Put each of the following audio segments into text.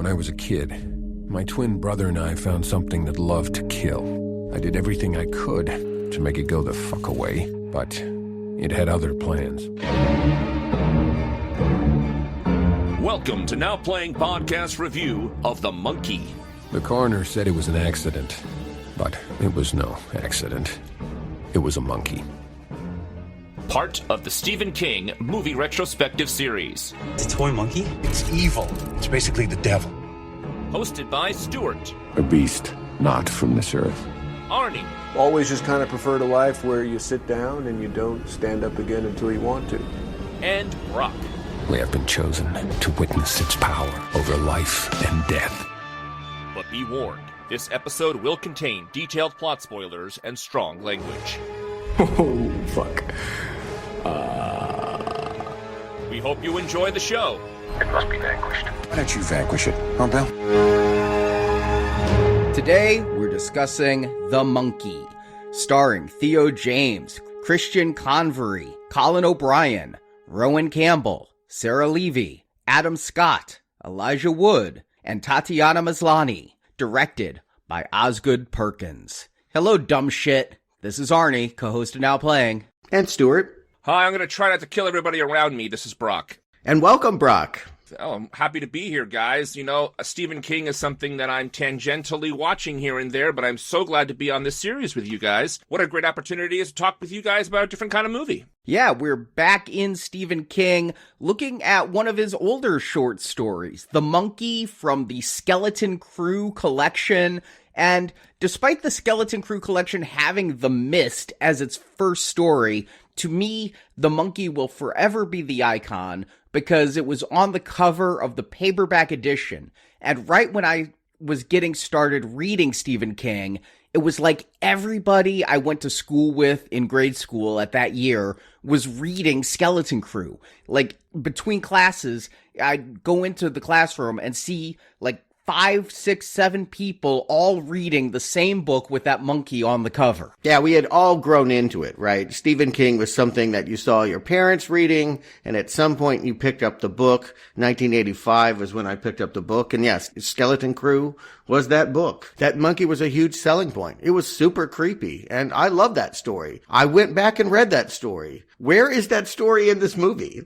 I was a kid, my twin brother and I found something that loved to kill. I did everything I could to make it go the fuck away, but it had other plans. Welcome to Now Playing Podcast Review of The Monkey. The coroner said it was an accident, but it was no accident. It was a monkey. Part of the Stephen King movie retrospective series. It's a toy monkey? It's evil. It's basically the devil. Hosted by Stuart. A beast, not from this earth. Arnie. Always just kind of preferred a life where you sit down and you don't stand up again until you want to. And Brock. We have been chosen to witness its power over life and death. But be warned, this episode will contain detailed plot spoilers and strong language. Oh, fuck. We hope you enjoy the show. It must be vanquished. Why don't you vanquish it, huh, Bill? Today, we're discussing The Monkey, starring Theo James, Christian Convery, Colin O'Brien, Rowan Campbell, Sarah Levy, Adam Scott, Elijah Wood, and Tatiana Maslany, directed by Osgood Perkins. Hello, dumb shit. This is Arnie, co-host of Now Playing. And Stuart. Hi, I'm going to try not to kill everybody around me. This is Brock. And welcome, Brock. Oh, I'm happy to be here, guys. You know, Stephen King is something that I'm tangentially watching here and there, but I'm so glad to be on this series with you guys. What a great opportunity is to talk with you guys about a different kind of movie. Yeah, we're back in Stephen King, looking at one of his older short stories, The Monkey, from the Skeleton Crew collection. And despite the Skeleton Crew collection having The Mist as its first story, to me, The Monkey will forever be the icon because it was on the cover of the paperback edition. And right when I was getting started reading Stephen King, it was like everybody I went to school with in grade school at that year was reading Skeleton Crew. Like, between classes, I'd go into the classroom and see, like, 5, 6, 7 people all reading the same book with that monkey on the cover. Yeah, we had all grown into it, right? Stephen King was something that you saw your parents reading, and at some point you picked up the book. 1985 was when I picked up the book, and yes, Skeleton Crew was that book. That monkey was a huge selling point. It was super creepy, and I love that story. I went back and read that story. Where is that story in this movie?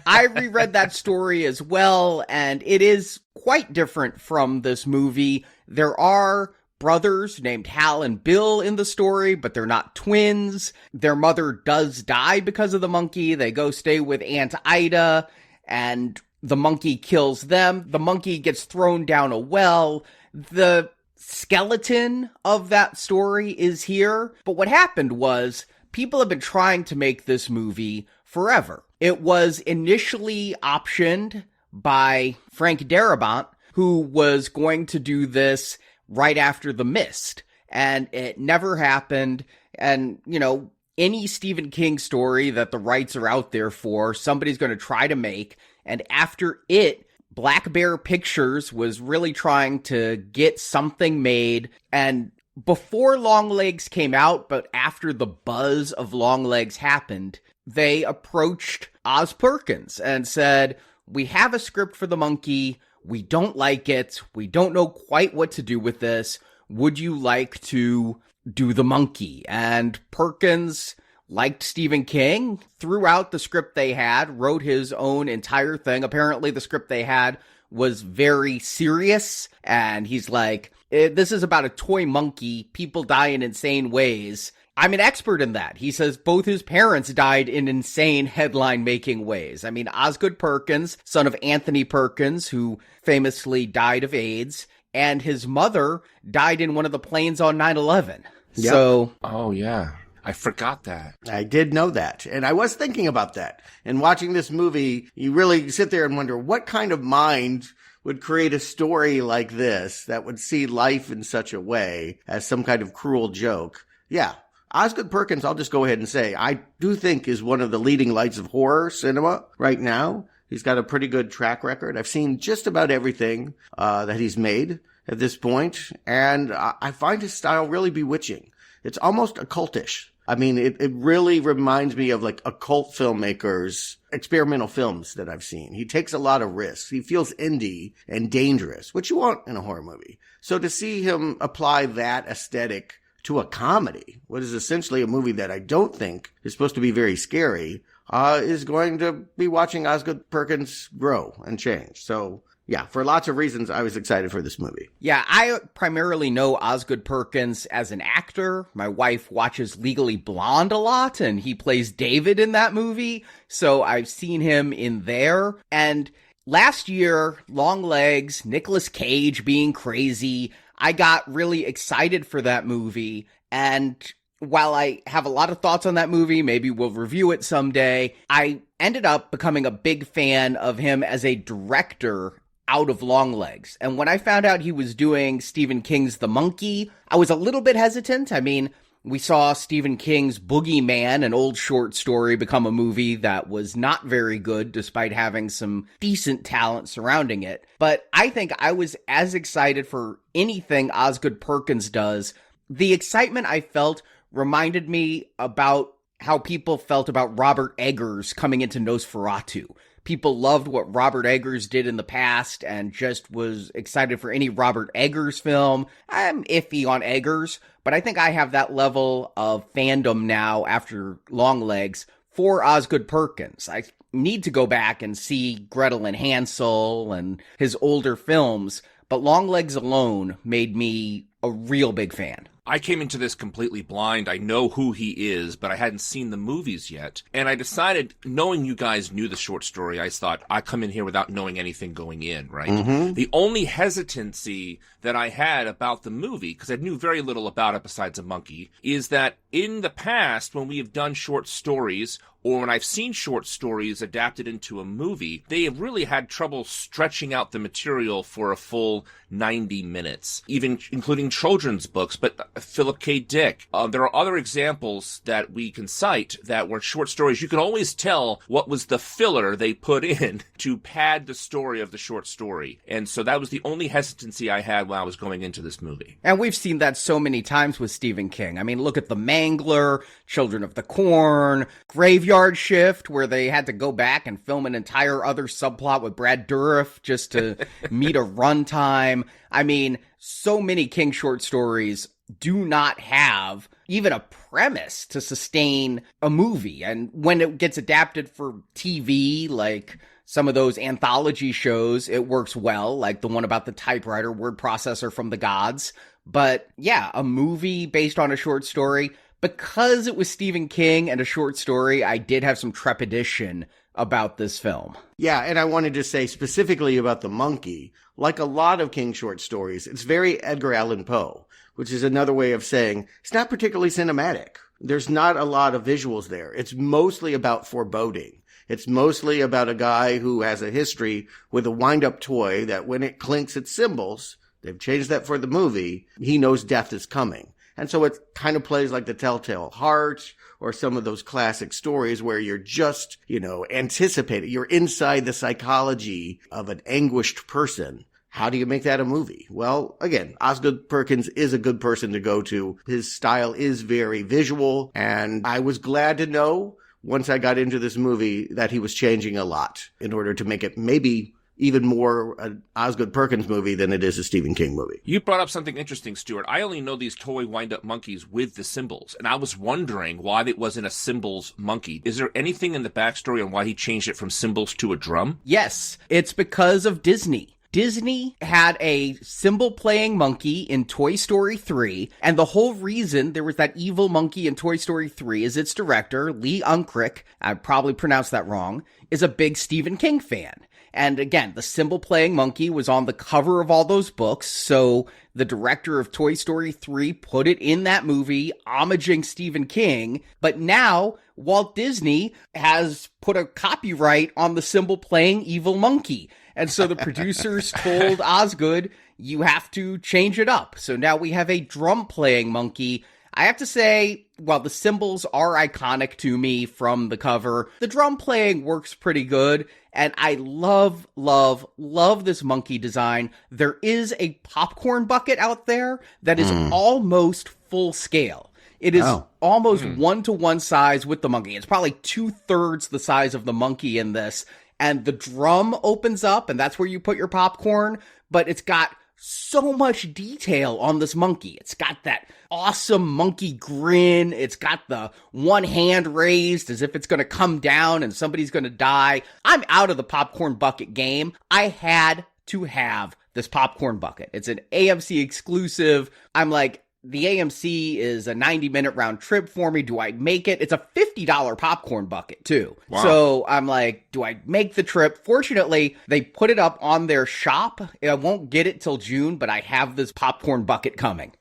I reread that story as well, and it is quite different from this movie. There are brothers named Hal and Bill in the story, but they're not twins. Their mother does die because of the monkey. They go stay with Aunt Ida, and the monkey kills them. The monkey gets thrown down a well. The skeleton of that story is here. But what happened was, people have been trying to make this movie forever. It was initially optioned by Frank Darabont, who was going to do this right after The Mist, and it never happened. And, you know, any Stephen King story that the rights are out there for, somebody's going to try to make, and after it, Black Bear Pictures was really trying to get something made, and before Longlegs came out, but after the buzz of Longlegs happened, they approached Oz Perkins and said, "We have a script for The Monkey. We don't like it. We don't know quite what to do with this. Would you like to do The Monkey?" And Perkins liked Stephen King, threw out the script they had, wrote his own entire thing. Apparently the script they had was very serious, and he's like, "This is about a toy monkey. People die in insane ways. I'm an expert in that." He says both his parents died in insane headline-making ways. I mean, Osgood Perkins, son of Anthony Perkins, who famously died of AIDS, and his mother died in one of the planes on 9/11. Yep. So, oh, yeah. I forgot that. I did know that. And I was thinking about that. And watching this movie, you really sit there and wonder what kind of mind would create a story like this that would see life in such a way as some kind of cruel joke. Yeah. Osgood Perkins, I'll just go ahead and say, I do think is one of the leading lights of horror cinema right now. He's got a pretty good track record. I've seen just about everything that he's made at this point, and I find his style really bewitching. It's almost occultish. I mean, it really reminds me of like occult filmmakers' experimental films that I've seen. He takes a lot of risks. He feels indie and dangerous, which you want in a horror movie. So to see him apply that aesthetic to a comedy, what is essentially a movie that I don't think is supposed to be very scary, is going to be watching Osgood Perkins grow and change. So yeah, for lots of reasons, I was excited for this movie. Yeah, I primarily know Osgood Perkins as an actor. My wife watches Legally Blonde a lot, and he plays David in that movie. So I've seen him in there. And last year, Longlegs, Nicolas Cage being crazy, I got really excited for that movie. And while I have a lot of thoughts on that movie, maybe we'll review it someday, I ended up becoming a big fan of him as a director out of Longlegs. And when I found out he was doing Stephen King's The Monkey, I was a little bit hesitant. I mean, we saw Stephen King's Boogeyman, an old short story, become a movie that was not very good despite having some decent talent surrounding it. But I think I was as excited for anything Osgood Perkins does. The excitement I felt reminded me about how people felt about Robert Eggers coming into Nosferatu. People loved what Robert Eggers did in the past and just was excited for any Robert Eggers film. I'm iffy on Eggers, but I think I have that level of fandom now after Longlegs for Osgood Perkins. I need to go back and see Gretel and Hansel and his older films, but Longlegs alone made me a real big fan. I came into this completely blind. I know who he is, but I hadn't seen the movies yet. And I decided, knowing you guys knew the short story, I thought I'd come in here without knowing anything going in, right? Mm-hmm. The only hesitancy that I had about the movie, because I knew very little about it besides a monkey, is that in the past, when we have done short stories, or when I've seen short stories adapted into a movie, they have really had trouble stretching out the material for a full 90 minutes, even including children's books. But Philip K. Dick, there are other examples that we can cite that were short stories. You can always tell what was the filler they put in to pad the story of the short story. And so that was the only hesitancy I had when I was going into this movie. And we've seen that so many times with Stephen King. I mean, look at The Mangler, Children of the Corn, Graveyard Shift, where they had to go back and film an entire other subplot with Brad Dourif just to meet a runtime. I mean, so many King short stories do not have even a premise to sustain a movie. And when it gets adapted for TV, like some of those anthology shows, it works well, like the one about the typewriter word processor from the gods. But yeah, a movie based on a short story, because it was Stephen King and a short story, I did have some trepidation about this film. Yeah, and I wanted to say specifically about The Monkey, like a lot of King short stories, it's very Edgar Allan Poe, which is another way of saying it's not particularly cinematic. There's not a lot of visuals there. It's mostly about foreboding. It's mostly about a guy who has a history with a wind-up toy that when it clinks its cymbals, they've changed that for the movie, he knows death is coming. And so it kind of plays like The Telltale Heart or some of those classic stories where you're just, anticipating. You're inside the psychology of an anguished person. How do you make that a movie? Well, again, Osgood Perkins is a good person to go to. His style is very visual, and I was glad to know once I got into this movie that he was changing a lot in order to make it maybe even more an Osgood Perkins movie than it is a Stephen King movie. You brought up something interesting, Stuart. I only know these toy wind-up monkeys with the cymbals, and I was wondering why it wasn't a cymbals monkey. Is there anything in the backstory on why he changed it from cymbals to a drum? Yes, it's because of Disney. Disney had a cymbal-playing monkey in Toy Story 3, and the whole reason there was that evil monkey in Toy Story 3 is its director, Lee Unkrich, I probably pronounced that wrong, is a big Stephen King fan. And again, the cymbal-playing monkey was on the cover of all those books, so the director of Toy Story 3 put it in that movie, homaging Stephen King. But now, Walt Disney has put a copyright on the cymbal-playing evil monkey. And so the producers told Osgood, you have to change it up. So now we have a drum-playing monkey. I have to say, while the cymbals are iconic to me from the cover, the drum playing works pretty good, and I love, love, love this monkey design. There is a popcorn bucket out there that is almost full scale. It is almost 1-to-1 size with the monkey. It's probably 2/3 the size of the monkey in this. And the drum opens up, and that's where you put your popcorn. But it's got so much detail on this monkey. It's got that awesome monkey grin. It's got the one hand raised as if it's going to come down and somebody's going to die. I'm out of the popcorn bucket game. I had to have this popcorn bucket. It's an AMC exclusive. I'm like, the AMC is a 90-minute round trip for me. Do I make it? It's a $50 popcorn bucket, too. Wow. So I'm like, do I make the trip? Fortunately, they put it up on their shop. I won't get it till June, but I have this popcorn bucket coming.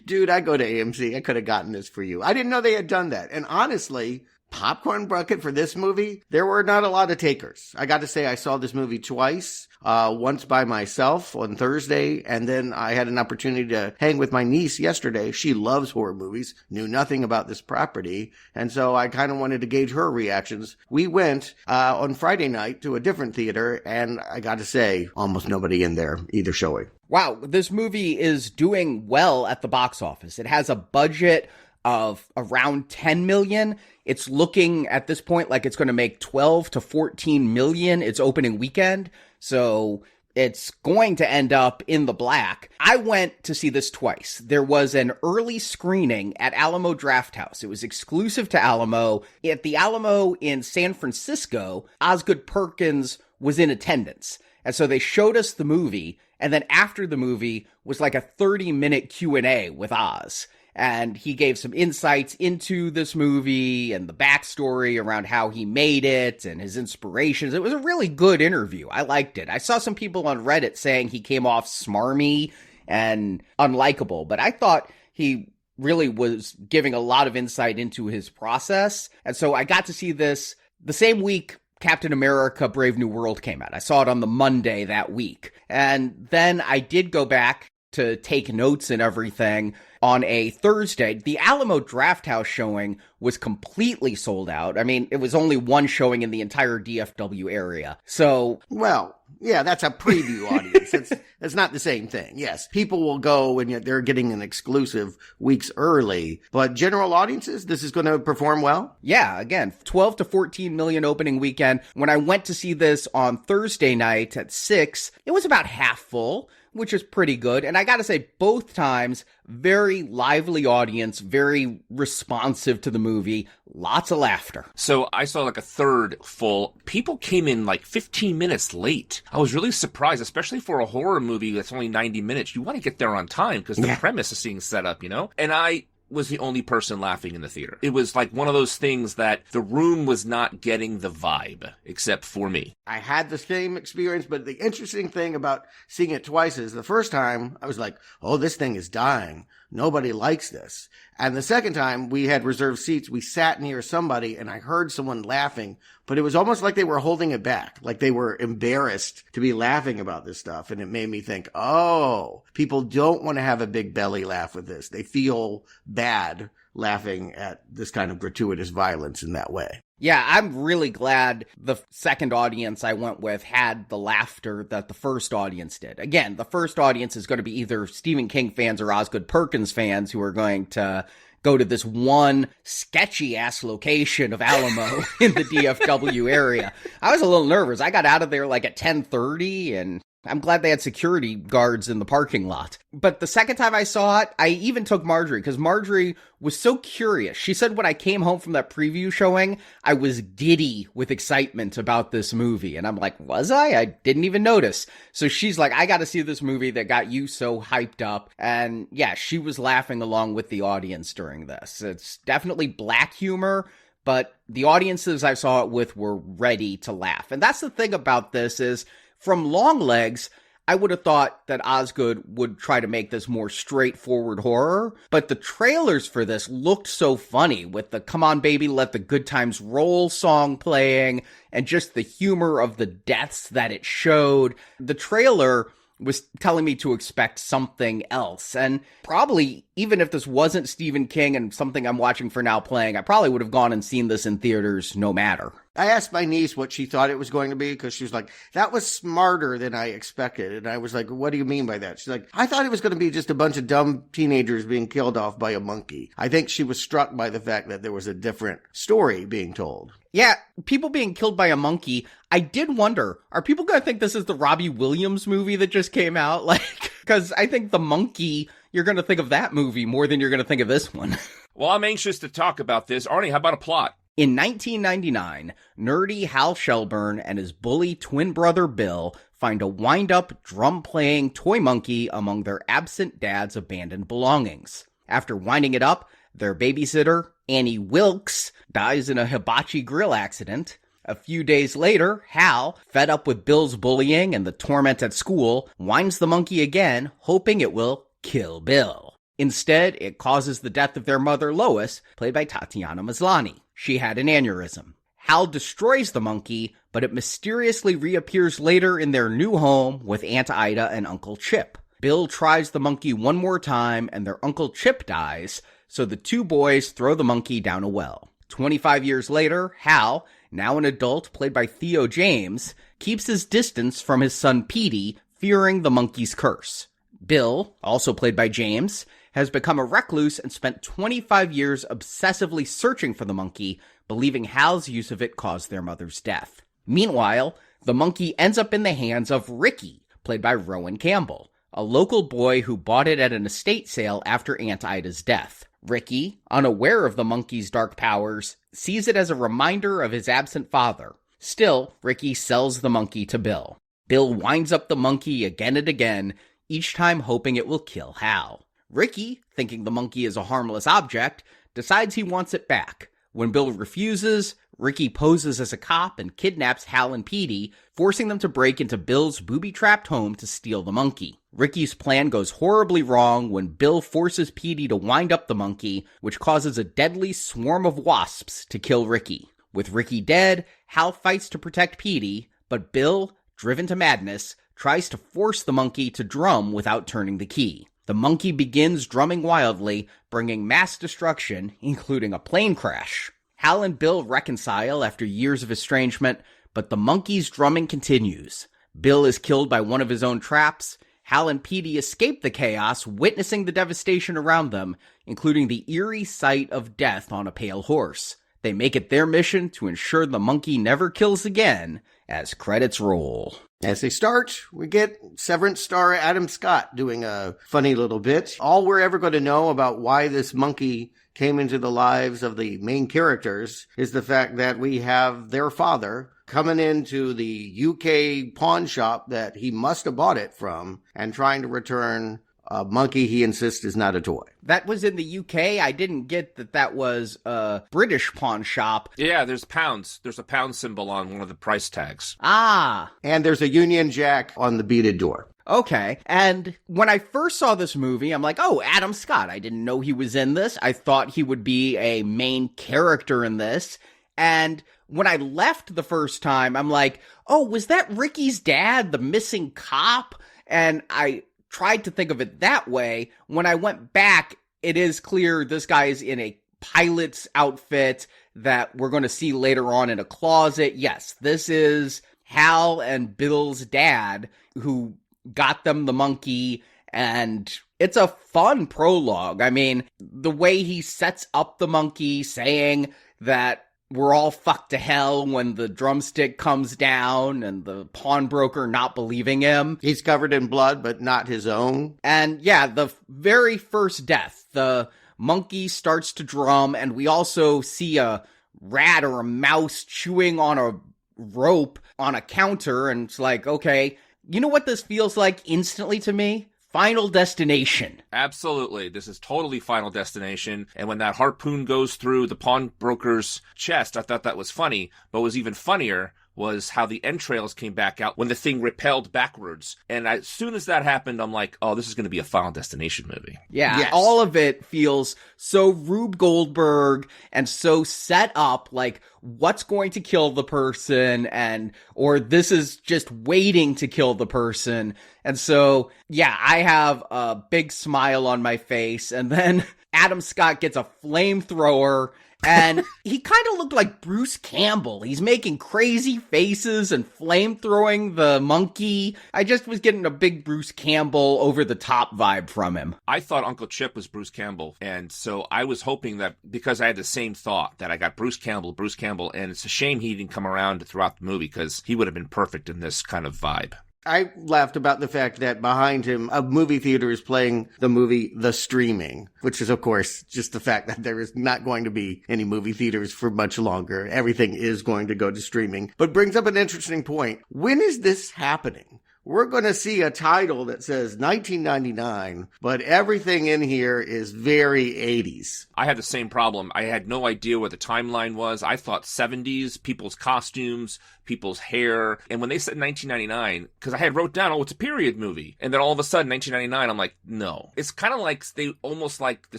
Dude, I go to AMC. I could have gotten this for you. I didn't know they had done that. And honestly, popcorn bucket for this movie, there were not a lot of takers. I got to say, I saw this movie twice. Once by myself on Thursday, and then I had an opportunity to hang with my niece yesterday. She loves horror movies, knew nothing about this property, and so I kind of wanted to gauge her reactions. We went on Friday night to a different theater, and I got to say, almost nobody in there either showing. Wow, this movie is doing well at the box office. It has a budget of around 10 million. It's looking at this point like it's going to make 12 to 14 million its opening weekend. So it's going to end up in the black. I went to see this twice. There was an early screening at Alamo Drafthouse. It was exclusive to Alamo. At the Alamo in San Francisco, Osgood Perkins was in attendance. And so they showed us the movie. And then after the movie was like a 30-minute Q&A with Oz. And he gave some insights into this movie and the backstory around how he made it and his inspirations. It was a really good interview. I liked it. I saw some people on Reddit saying he came off smarmy and unlikable, but I thought he really was giving a lot of insight into his process. And so I got to see this the same week Captain America Brave New World came out. I saw it on the Monday that week. And then I did go back to take notes and everything on a Thursday. The Alamo Drafthouse showing was completely sold out. I mean, it was only one showing in the entire DFW area. So, well, yeah, that's a preview audience. It's not the same thing. Yes, people will go when they're getting an exclusive weeks early, but general audiences, this is going to perform well? Yeah, again, 12 to 14 million opening weekend. When I went to see this on Thursday night at 6, it was about half full, which is pretty good. And I gotta say, both times, very lively audience, very responsive to the movie, lots of laughter. So I saw like a third full. People came in like 15 minutes late. I was really surprised, especially for a horror movie that's only 90 minutes. You want to get there on time because the premise is being set up, you know? And I was the only person laughing in the theater. It was like one of those things that the room was not getting the vibe, except for me. I had the same experience, but the interesting thing about seeing it twice is the first time I was like, oh, this thing is dying. Nobody likes this. And the second time we had reserved seats, we sat near somebody and I heard someone laughing, but it was almost like they were holding it back, like they were embarrassed to be laughing about this stuff. And it made me think, oh, people don't want to have a big belly laugh with this. They feel bad laughing at this kind of gratuitous violence in that way. Yeah, I'm really glad the second audience I went with had the laughter that the first audience did. Again, the first audience is going to be either Stephen King fans or Osgood Perkins fans who are going to go to this one sketchy-ass location of Alamo in the DFW area. I was a little nervous. I got out of there like at 10:30, and I'm glad they had security guards in the parking lot. But the second time I saw it, I even took Marjorie, because Marjorie was so curious. She said when I came home from that preview showing, I was giddy with excitement about this movie. And I'm like, was I? I didn't even notice. So she's like, I got to see this movie that got you so hyped up. And yeah, she was laughing along with the audience during this. It's definitely black humor, but the audiences I saw it with were ready to laugh. And that's the thing about this is, from Longlegs, I would have thought that Osgood would try to make this more straightforward horror, but the trailers for this looked so funny with the Come On Baby, Let the Good Times Roll song playing and just the humor of the deaths that it showed. The trailer was telling me to expect something else, and probably, even if this wasn't Stephen King and something I'm watching for now playing, I probably would have gone and seen this in theaters no matter. I asked my niece what she thought it was going to be because she was like, that was smarter than I expected. And I was like, what do you mean by that? She's like, I thought it was going to be just a bunch of dumb teenagers being killed off by a monkey. I think she was struck by the fact that there was a different story being told. Yeah, people being killed by a monkey. I did wonder, are people going to think this is the Robbie Williams movie that just came out? Like, because I think The Monkey, you're going to think of that movie more than you're going to think of this one. Well, I'm anxious to talk about this. Arnie, how about a plot? In 1999, nerdy Hal Shelburne and his bully twin brother Bill find a wind-up, drum-playing toy monkey among their absent dad's abandoned belongings. After winding it up, their babysitter, Annie Wilkes, dies in a hibachi grill accident. A few days later, Hal, fed up with Bill's bullying and the torment at school, winds the monkey again, hoping it will kill Bill. Instead, it causes the death of their mother, Lois, played by Tatiana Maslany. She had an aneurysm. Hal destroys the monkey, but it mysteriously reappears later in their new home with Aunt Ida and Uncle Chip. Bill tries the monkey one more time, and their Uncle Chip dies, so the two boys throw the monkey down a well. 25 years later, Hal, now an adult played by Theo James, keeps his distance from his son Petey, fearing the monkey's curse. Bill, also played by James, has become a recluse and spent 25 years obsessively searching for the monkey, believing Hal's use of it caused their mother's death. Meanwhile, the monkey ends up in the hands of Ricky, played by Rowan Campbell, a local boy who bought it at an estate sale after Aunt Ida's death. Ricky, unaware of the monkey's dark powers, sees it as a reminder of his absent father. Still, Ricky sells the monkey to Bill. Bill winds up the monkey again and again, each time hoping it will kill Hal. Ricky, thinking the monkey is a harmless object, decides he wants it back. When Bill refuses, Ricky poses as a cop and kidnaps Hal and Petey, forcing them to break into Bill's booby-trapped home to steal the monkey. Ricky's plan goes horribly wrong when Bill forces Petey to wind up the monkey, which causes a deadly swarm of wasps to kill Ricky. With Ricky dead, Hal fights to protect Petey, but Bill, driven to madness, tries to force the monkey to drum without turning the key. The monkey begins drumming wildly, bringing mass destruction, including a plane crash. Hal and Bill reconcile after years of estrangement, but the monkey's drumming continues. Bill is killed by one of his own traps. Hal and Petey escape the chaos, witnessing the devastation around them, including the eerie sight of death on a pale horse. They make it their mission to ensure the monkey never kills again, as credits roll. As they start, we get Severance star Adam Scott doing a funny little bit. All we're ever going to know about why this monkey came into the lives of the main characters is the fact that we have their father coming into the UK pawn shop that he must have bought it from and trying to return a monkey he insists is not a toy. That was in the UK? I didn't get that was a British pawn shop. Yeah, there's pounds. There's a pound symbol on one of the price tags. Ah. And there's a Union Jack on the beaded door. Okay. And when I first saw this movie, I'm like, oh, Adam Scott. I didn't know he was in this. I thought he would be a main character in this. And when I left the first time, I'm like, oh, was that Ricky's dad, the missing cop? And I tried to think of it that way. When I went back, it is clear this guy is in a pilot's outfit that we're going to see later on in a closet. Yes, this is Hal and Bill's dad who got them the monkey, and it's a fun prologue. I mean, the way he sets up the monkey, saying that we're all fucked to hell when the drumstick comes down, and the pawnbroker not believing him. He's covered in blood, but not his own. And yeah, the very first death, the monkey starts to drum, and we also see a rat or a mouse chewing on a rope on a counter, and it's like, okay, you know what this feels like instantly to me? Final Destination. Absolutely. This is totally Final Destination. And when that harpoon goes through the pawnbroker's chest, I thought that was funny. But what was even funnier was how the entrails came back out when the thing repelled backwards. And as soon as that happened, I'm like, oh, this is going to be a Final Destination movie. Yeah, yes. All of it feels so Rube Goldberg and so set up, like what's going to kill the person, or this is just waiting to kill the person. And so, yeah, I have a big smile on my face, and then Adam Scott gets a flamethrower And he kind of looked like Bruce Campbell. He's making crazy faces and flame-throwing the monkey. I just was getting a big Bruce Campbell over-the-top vibe from him. I thought Uncle Chip was Bruce Campbell, and so I was hoping that, because I had the same thought, that I got Bruce Campbell, and it's a shame he didn't come around throughout the movie, because he would have been perfect in this kind of vibe. I laughed about the fact that behind him, a movie theater is playing the movie The Streaming, which is, of course, just the fact that there is not going to be any movie theaters for much longer. Everything is going to go to streaming. But brings up an interesting point. When is this happening? We're going to see a title that says 1999, but everything in here is very 80s. I had the same problem. I had no idea what the timeline was. I thought 70s, people's costumes, people's hair. And when they said 1999, because I had wrote down, oh, it's a period movie. And then all of a sudden, 1999, I'm like, no. It's kind of like they almost like the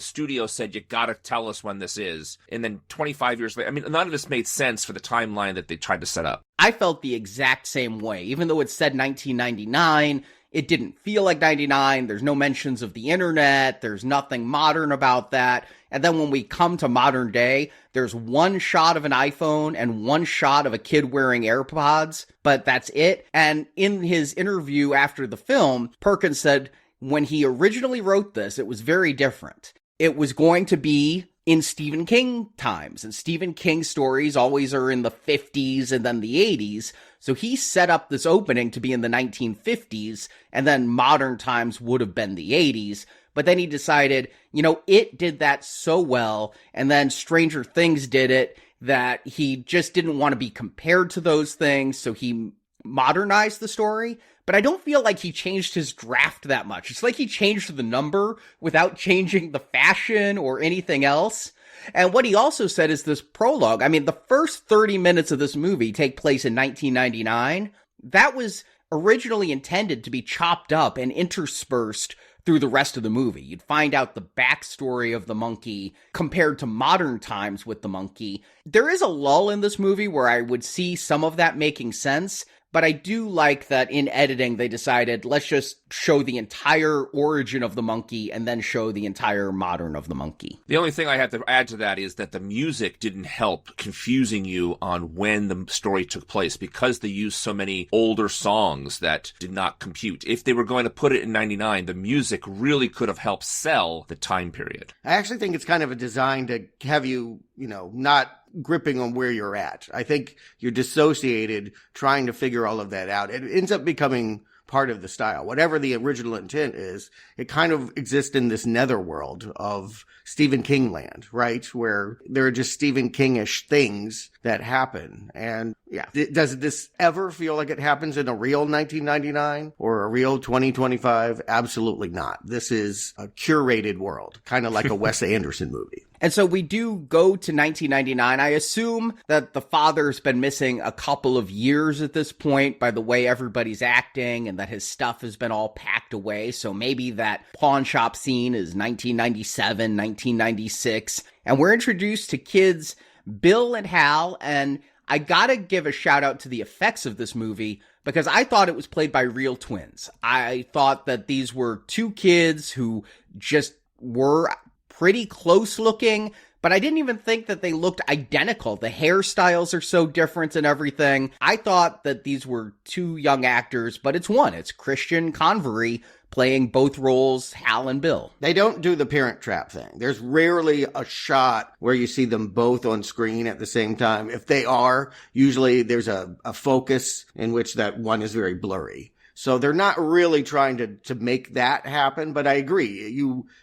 studio said, you got to tell us when this is. And then 25 years later, I mean, none of this made sense for the timeline that they tried to set up. I felt the exact same way. Even though it said 1999, it didn't feel like 99. There's no mentions of the internet. There's nothing modern about that. And then when we come to modern day, there's one shot of an iPhone and one shot of a kid wearing AirPods, but that's it. And in his interview after the film, Perkins said when he originally wrote this, it was very different. It was going to be in Stephen King times, and Stephen King stories always are in the 50s and then the 80s. So he set up this opening to be in the 1950s, and then modern times would have been the 80s. But then he decided, it did that so well, and then Stranger Things did it, that he just didn't want to be compared to those things, so he modernized the story. But I don't feel like he changed his draft that much. It's like he changed the number without changing the fashion or anything else. And what he also said is this prologue. I mean, the first 30 minutes of this movie take place in 1999. That was originally intended to be chopped up and interspersed through the rest of the movie. You'd find out the backstory of the monkey compared to modern times with the monkey. There is a lull in this movie where I would see some of that making sense. But I do like that in editing, they decided, let's just show the entire origin of the monkey and then show the entire modern of the monkey. The only thing I have to add to that is that the music didn't help confusing you on when the story took place, because they used so many older songs that did not compute. If they were going to put it in 99, the music really could have helped sell the time period. I actually think it's kind of a design to have you, not gripping on where you're at. I think you're dissociated trying to figure all of that out. It ends up becoming part of the style. Whatever the original intent is, it kind of exists in this netherworld of Stephen King land, right? Where there are just Stephen King-ish things that happen. And yeah, does this ever feel like it happens in a real 1999 or a real 2025? Absolutely not. This is a curated world, kind of like a Wes Anderson movie. And so we do go to 1999. I assume that the father's been missing a couple of years at this point by the way everybody's acting, and that his stuff has been all packed away. So maybe that pawn shop scene is 1997, 1996. And we're introduced to kids Bill and Hal, and I gotta give a shout out to the effects of this movie, because I thought it was played by real twins. I thought that these were two kids who just were pretty close looking, but I didn't even think that they looked identical. The hairstyles are so different and everything. I thought that these were two young actors, but it's one. It's Christian Convery playing both roles, Hal and Bill. They don't do the Parent Trap thing. There's rarely a shot where you see them both on screen at the same time. If they are, usually there's a focus in which that one is very blurry. So they're not really trying to make that happen, but I agree.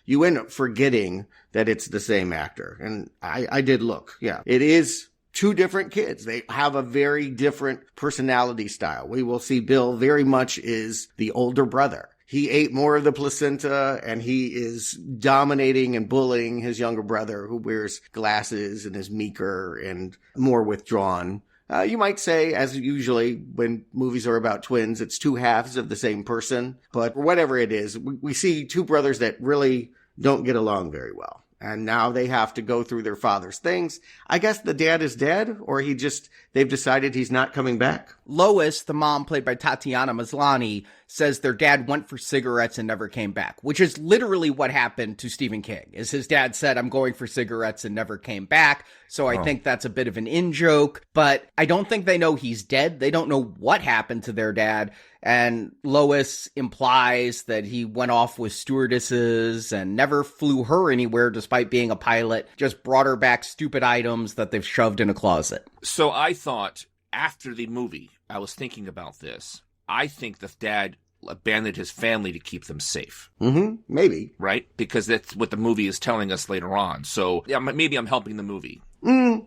You end up forgetting that it's the same actor. And I did look. Yeah, it is two different kids. They have a very different personality style. We will see Bill very much is the older brother. He ate more of the placenta, and he is dominating and bullying his younger brother, who wears glasses and is meeker and more withdrawn. You might say, as usually when movies are about twins, it's two halves of the same person. But whatever it is, we see two brothers that really don't get along very well. And now they have to go through their father's things. I guess the dad is dead, or they've decided he's not coming back. Lois, the mom played by Tatiana Maslany, says their dad went for cigarettes and never came back, which is literally what happened to Stephen King, is his dad said, I'm going for cigarettes and never came back. So I think that's a bit of an in-joke, but I don't think they know he's dead. They don't know what happened to their dad. And Lois implies that he went off with stewardesses and never flew her anywhere despite being a pilot, just brought her back stupid items that they've shoved in a closet. So I thought, after the movie, I was thinking about this. I think the dad abandoned his family to keep them safe. Mm-hmm. Maybe. Right? Because that's what the movie is telling us later on. So yeah, maybe I'm helping the movie.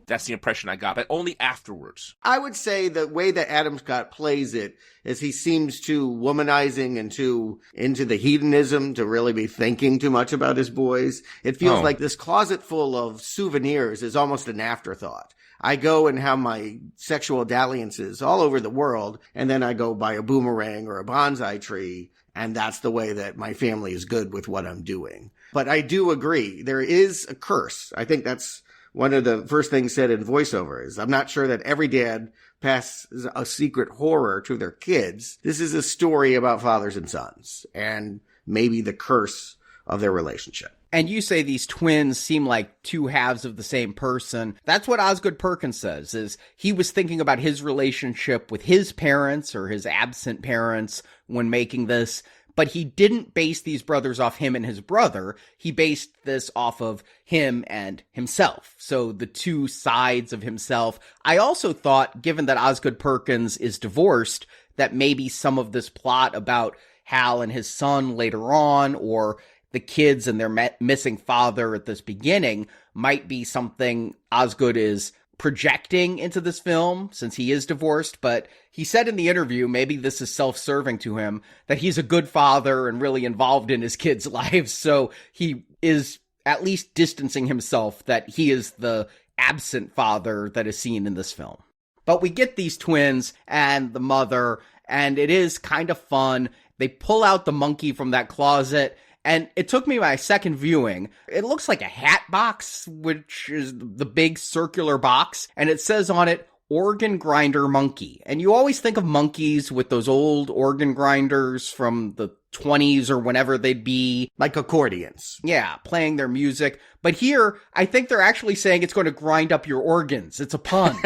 That's the impression I got, but only afterwards. I would say the way that Adam Scott plays it is he seems too womanizing and too into the hedonism to really be thinking too much about his boys. It feels like this closet full of souvenirs is almost an afterthought. I go and have my sexual dalliances all over the world, and then I go buy a boomerang or a bonsai tree, and that's the way that my family is good with what I'm doing. But I do agree, there is a curse. I think that's one of the first things said in voiceover is, I'm not sure that every dad passes a secret horror to their kids. This is a story about fathers and sons, and maybe the curse of their relationship. And you say these twins seem like two halves of the same person. That's what Osgood Perkins says, is he was thinking about his relationship with his parents or his absent parents when making this, but he didn't base these brothers off him and his brother. He based this off of him and himself. So the two sides of himself. I also thought, given that Osgood Perkins is divorced, that maybe some of this plot about Hal and his son later on, or the kids and their missing father at this beginning, might be something Osgood is projecting into this film since he is divorced. But he said in the interview, maybe this is self-serving to him, that he's a good father and really involved in his kids' lives. So he is at least distancing himself that he is the absent father that is seen in this film. But we get these twins and the mother, and it is kind of fun. They pull out the monkey from that closet, and it took me my second viewing. It looks like a hat box, which is the big circular box, and it says on it, organ grinder monkey. And you always think of monkeys with those old organ grinders from the 20s or whenever they'd be. Like accordions. Yeah, playing their music. But here, I think they're actually saying it's going to grind up your organs. It's a pun.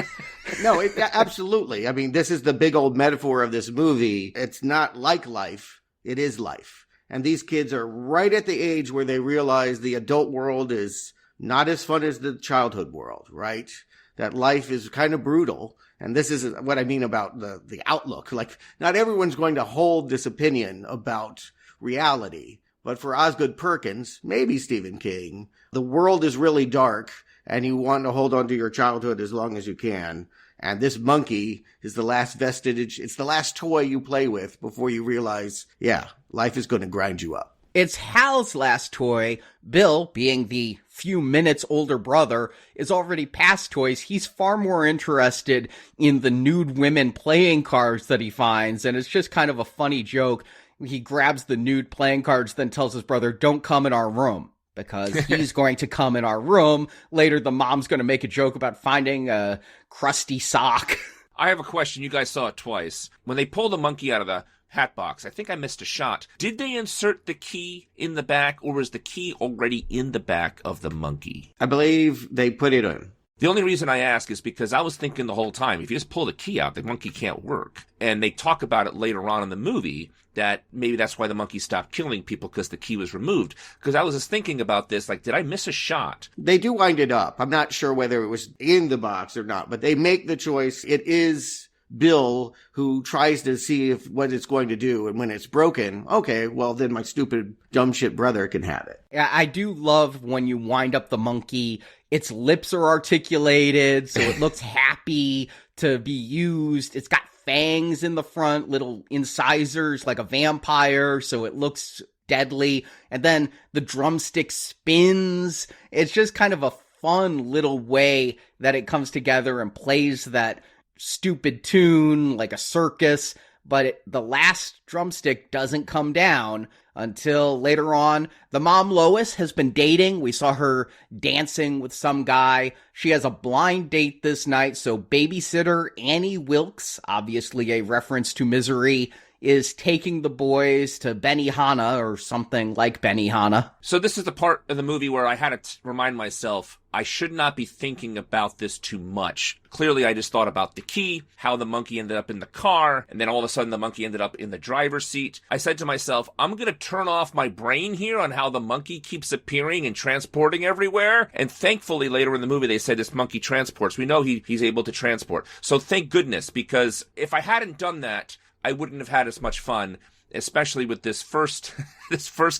No, absolutely. I mean, this is the big old metaphor of this movie. It's not like life. It is life. And these kids are right at the age where they realize the adult world is not as fun as the childhood world, right? That life is kind of brutal. And this is what I mean about the outlook. Like, not everyone's going to hold this opinion about reality. But for Osgood Perkins, maybe Stephen King, the world is really dark and you want to hold on to your childhood as long as you can. And this monkey is the last vestige. It's the last toy you play with before you realize, yeah, life is going to grind you up. It's Hal's last toy. Bill, being the few minutes older brother, is already past toys. He's far more interested in the nude women playing cards that he finds. And it's just kind of a funny joke. He grabs the nude playing cards, then tells his brother, don't come in our room. Because he's going to come in our room. Later, the mom's going to make a joke about finding a crusty sock. I have a question. You guys saw it twice. When they pull the monkey out of the hat box, I think I missed a shot. Did they insert the key in the back, or was the key already in the back of the monkey? I believe they put it in. The only reason I ask is because I was thinking the whole time, if you just pull the key out, the monkey can't work. And they talk about it later on in the movie, that maybe that's why the monkey stopped killing people, because the key was removed. Because I was just thinking about this, like, did I miss a shot? They do wind it up. I'm not sure whether it was in the box or not, but they make the choice. It is Bill who tries to see what it's going to do, and when it's broken, okay, well, then my stupid, dumb shit brother can have it. Yeah, I do love when you wind up the monkey, its lips are articulated, so it looks happy to be used. It's got fangs in the front, little incisors like a vampire, so it looks deadly. And then the drumstick spins. It's just kind of a fun little way that it comes together and plays that stupid tune like a circus. But the last drumstick doesn't come down until later on. The mom, Lois, has been dating. We saw her dancing with some guy. She has a blind date this night, so babysitter Annie Wilkes, obviously a reference to Misery, is taking the boys to Benihana or something like Benihana. So this is the part of the movie where I had to remind myself I should not be thinking about this too much. Clearly, I just thought about the key, how the monkey ended up in the car, and then all of a sudden the monkey ended up in the driver's seat. I said to myself, I'm going to turn off my brain here on how the monkey keeps appearing and transporting everywhere. And thankfully, later in the movie, they said this monkey transports. We know he's able to transport. So thank goodness, because if I hadn't done that, I wouldn't have had as much fun, especially with this first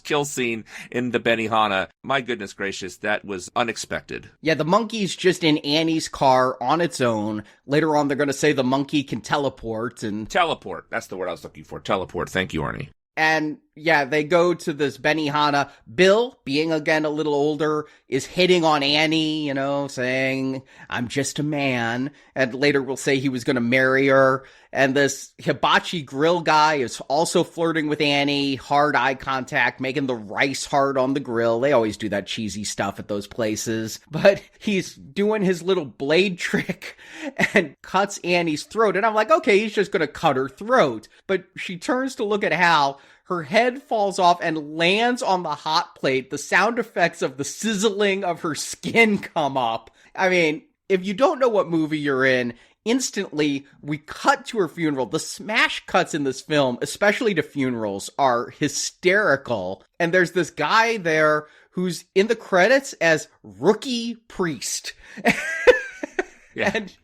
kill scene in the Benihana. My goodness gracious, that was unexpected. Yeah, the monkey's just in Annie's car on its own. Later on, they're going to say the monkey can teleport and... Teleport. That's the word I was looking for. Teleport. Thank you, Arnie. And yeah, they go to this Benihana. Bill, being again a little older, is hitting on Annie, saying, I'm just a man. And later will say he was going to marry her. And this hibachi grill guy is also flirting with Annie, hard eye contact, making the rice heart on the grill. They always do that cheesy stuff at those places. But he's doing his little blade trick and cuts Annie's throat. And I'm like, okay, he's just going to cut her throat. But she turns to look at Hal. Her head falls off and lands on the hot plate. The sound effects of the sizzling of her skin come up. I mean, if you don't know what movie you're in, instantly we cut to her funeral. The smash cuts in this film, especially to funerals, are hysterical. And there's this guy there who's in the credits as Rookie Priest. Yeah. And,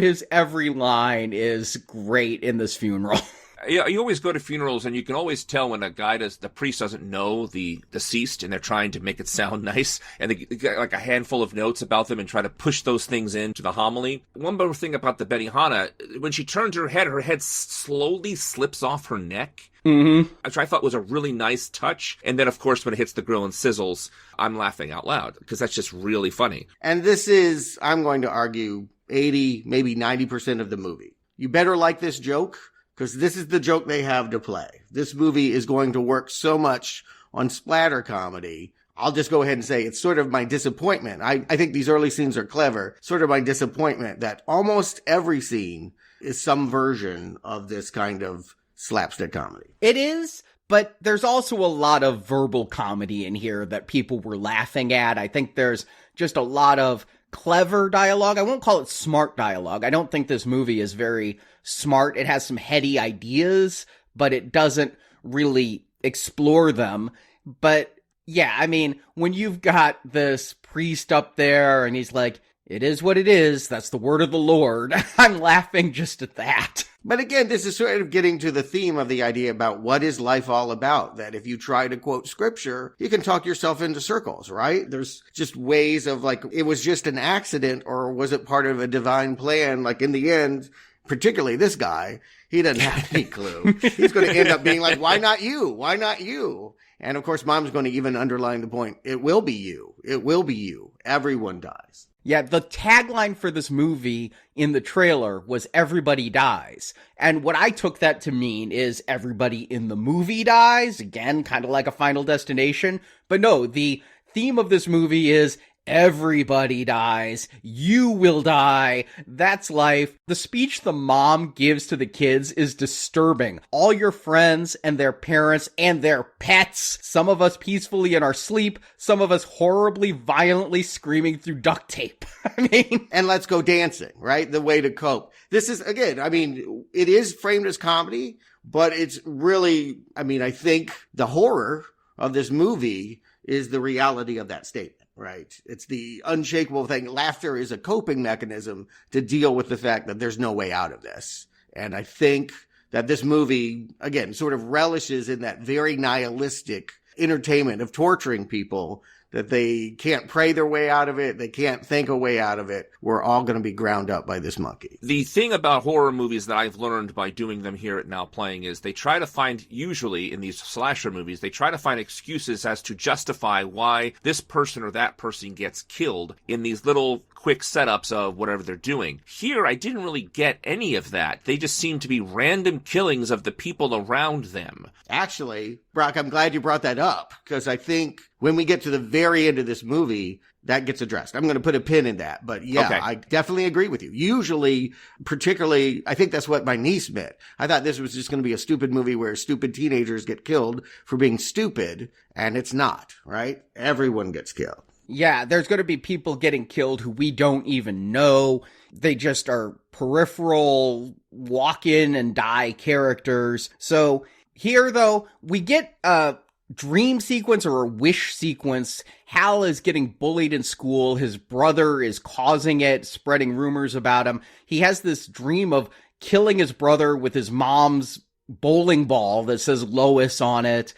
his every line is great in this funeral. Yeah, you always go to funerals and you can always tell when the priest doesn't know the deceased and they're trying to make it sound nice and they get like a handful of notes about them and try to push those things into the homily. One more thing about the Benihana, when she turns her head slowly slips off her neck. Mm-hmm. Which I thought was a really nice touch. And then, of course, when it hits the grill and sizzles, I'm laughing out loud because that's just really funny. And this is, I'm going to argue, 80, maybe 90% of the movie. You better like this joke, because this is the joke they have to play. This movie is going to work so much on splatter comedy. I'll just go ahead and say it's sort of my disappointment. I think these early scenes are clever. Sort of my disappointment that almost every scene is some version of this kind of slapstick comedy. It is, but there's also a lot of verbal comedy in here that people were laughing at. I think there's just a lot of clever dialogue. I won't call it smart dialogue. I don't think this movie is very smart. It has some heady ideas, but it doesn't really explore them. But yeah, I mean, when you've got this priest up there and he's like, it is what it is, that's the word of the Lord, I'm laughing just at that. But again, this is sort of getting to the theme of the idea about what is life all about, that if you try to quote scripture, you can talk yourself into circles, right? There's just ways of like, it was just an accident, or was it part of a divine plan? Like in the end, particularly this guy, he doesn't have any clue. He's going to end up being like, why not you? Why not you? And of course, Mom's going to even underline the point. It will be you. It will be you. Everyone dies. Yeah, the tagline for this movie in the trailer was everybody dies. And what I took that to mean is everybody in the movie dies. Again, kind of like a Final Destination. But no, the theme of this movie is everybody dies. You will die. That's life. The speech the mom gives to the kids is disturbing. All your friends and their parents and their pets. Some of us peacefully in our sleep. Some of us horribly, violently screaming through duct tape. I mean... And let's go dancing, right? The way to cope. This is, again, I mean, it is framed as comedy, but it's really, I mean, I think the horror of this movie is the reality of that statement. Right. It's the unshakable thing. Laughter is a coping mechanism to deal with the fact that there's no way out of this. And I think that this movie, again, sort of relishes in that very nihilistic entertainment of torturing people, that they can't pray their way out of it. They can't think a way out of it. We're all going to be ground up by this monkey. The thing about horror movies that I've learned by doing them here at Now Playing is they try to find, usually in these slasher movies, they try to find excuses as to justify why this person or that person gets killed in these little quick setups of whatever they're doing. Here, I didn't really get any of that. They just seem to be random killings of the people around them. Actually, Brock, I'm glad you brought that up, because I think when we get to the very end of this movie, that gets addressed. I'm going to put a pin in that. But yeah, okay. I definitely agree with you. Usually, particularly, I think that's what my niece meant. I thought this was just going to be a stupid movie where stupid teenagers get killed for being stupid, and it's not, right? Everyone gets killed. Yeah, there's going to be people getting killed who we don't even know. They just are peripheral, walk in and die characters. So here, though, we get a dream sequence or a wish sequence. Hal is getting bullied in school. His brother is causing it, spreading rumors about him. He has this dream of killing his brother with his mom's bowling ball that says Lois on it.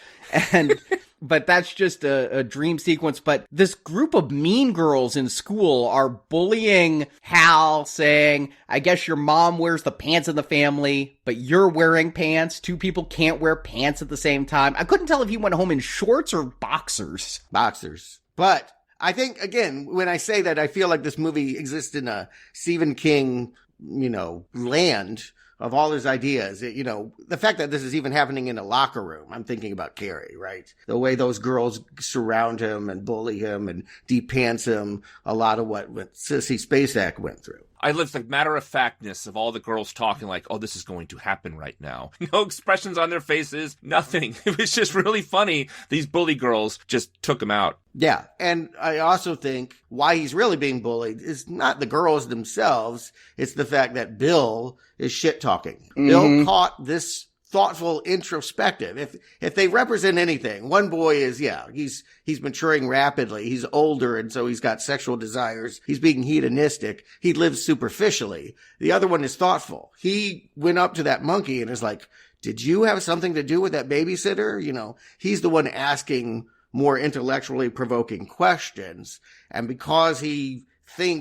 And but that's just a dream sequence. But this group of mean girls in school are bullying Hal, saying, I guess your mom wears the pants in the family, but you're wearing pants. Two people can't wear pants at the same time. I couldn't tell if he went home in shorts or boxers. Boxers. But I think, again, when I say that, I feel like this movie exists in a Stephen King, land of all his ideas. The fact that this is even happening in a locker room, I'm thinking about Carrie, right? The way those girls surround him and bully him and de-pants him, a lot of what Sissy Spacek went through. I love the matter-of-factness of all the girls talking like, oh, this is going to happen right now. No expressions on their faces, nothing. It was just really funny. These bully girls just took him out. Yeah, and I also think why he's really being bullied is not the girls themselves. It's the fact that Bill is shit-talking. Mm-hmm. Bill caught this thoughtful introspective. If they represent anything, one boy is, he's maturing rapidly. He's older, and so he's got sexual desires. He's being hedonistic. He lives superficially. The other one is thoughtful. He went up to that monkey and is like, did you have something to do with that babysitter? He's the one asking more intellectually provoking questions. And because he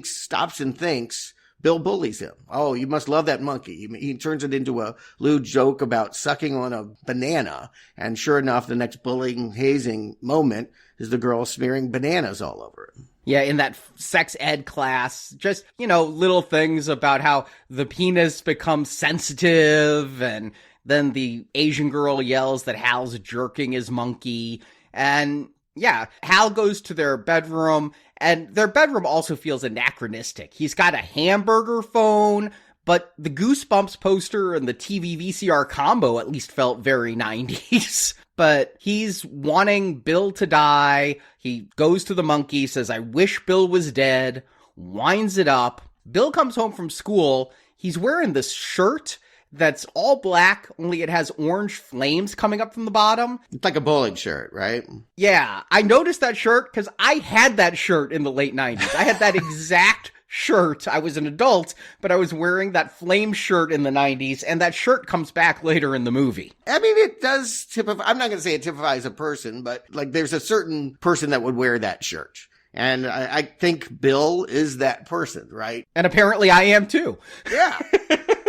stops and thinks, Bill bullies him. Oh, you must love that monkey. He turns it into a lewd joke about sucking on a banana. And sure enough, the next bullying, hazing moment is the girl smearing bananas all over him. Yeah, in that sex ed class, just, little things about how the penis becomes sensitive. And then the Asian girl yells that Hal's jerking his monkey. And yeah, Hal goes to their bedroom, and their bedroom also feels anachronistic. He's got a hamburger phone, but the Goosebumps poster and the TV VCR combo at least felt very 90s. But he's wanting Bill to die. He goes to the monkey, says, I wish Bill was dead, winds it up. Bill comes home from school. He's wearing this shirt that's all black, only it has orange flames coming up from the bottom. It's like a bowling shirt, right? Yeah, I noticed that shirt because I had that shirt in the late 90s. I had that exact shirt. I was an adult, but I was wearing that flame shirt in the 90s, and that shirt comes back later in the movie. I mean, it does typify, I'm not going to say it typifies a person, but there's a certain person that would wear that shirt. And I think Bill is that person, right? And apparently I am too. Yeah.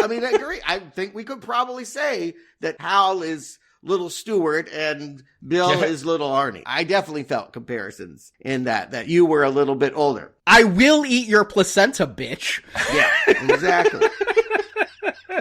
I mean, I agree. I think we could probably say that Hal is little Stuart and Bill is little Arnie. I definitely felt comparisons in that you were a little bit older. I will eat your placenta, bitch. Yeah, exactly.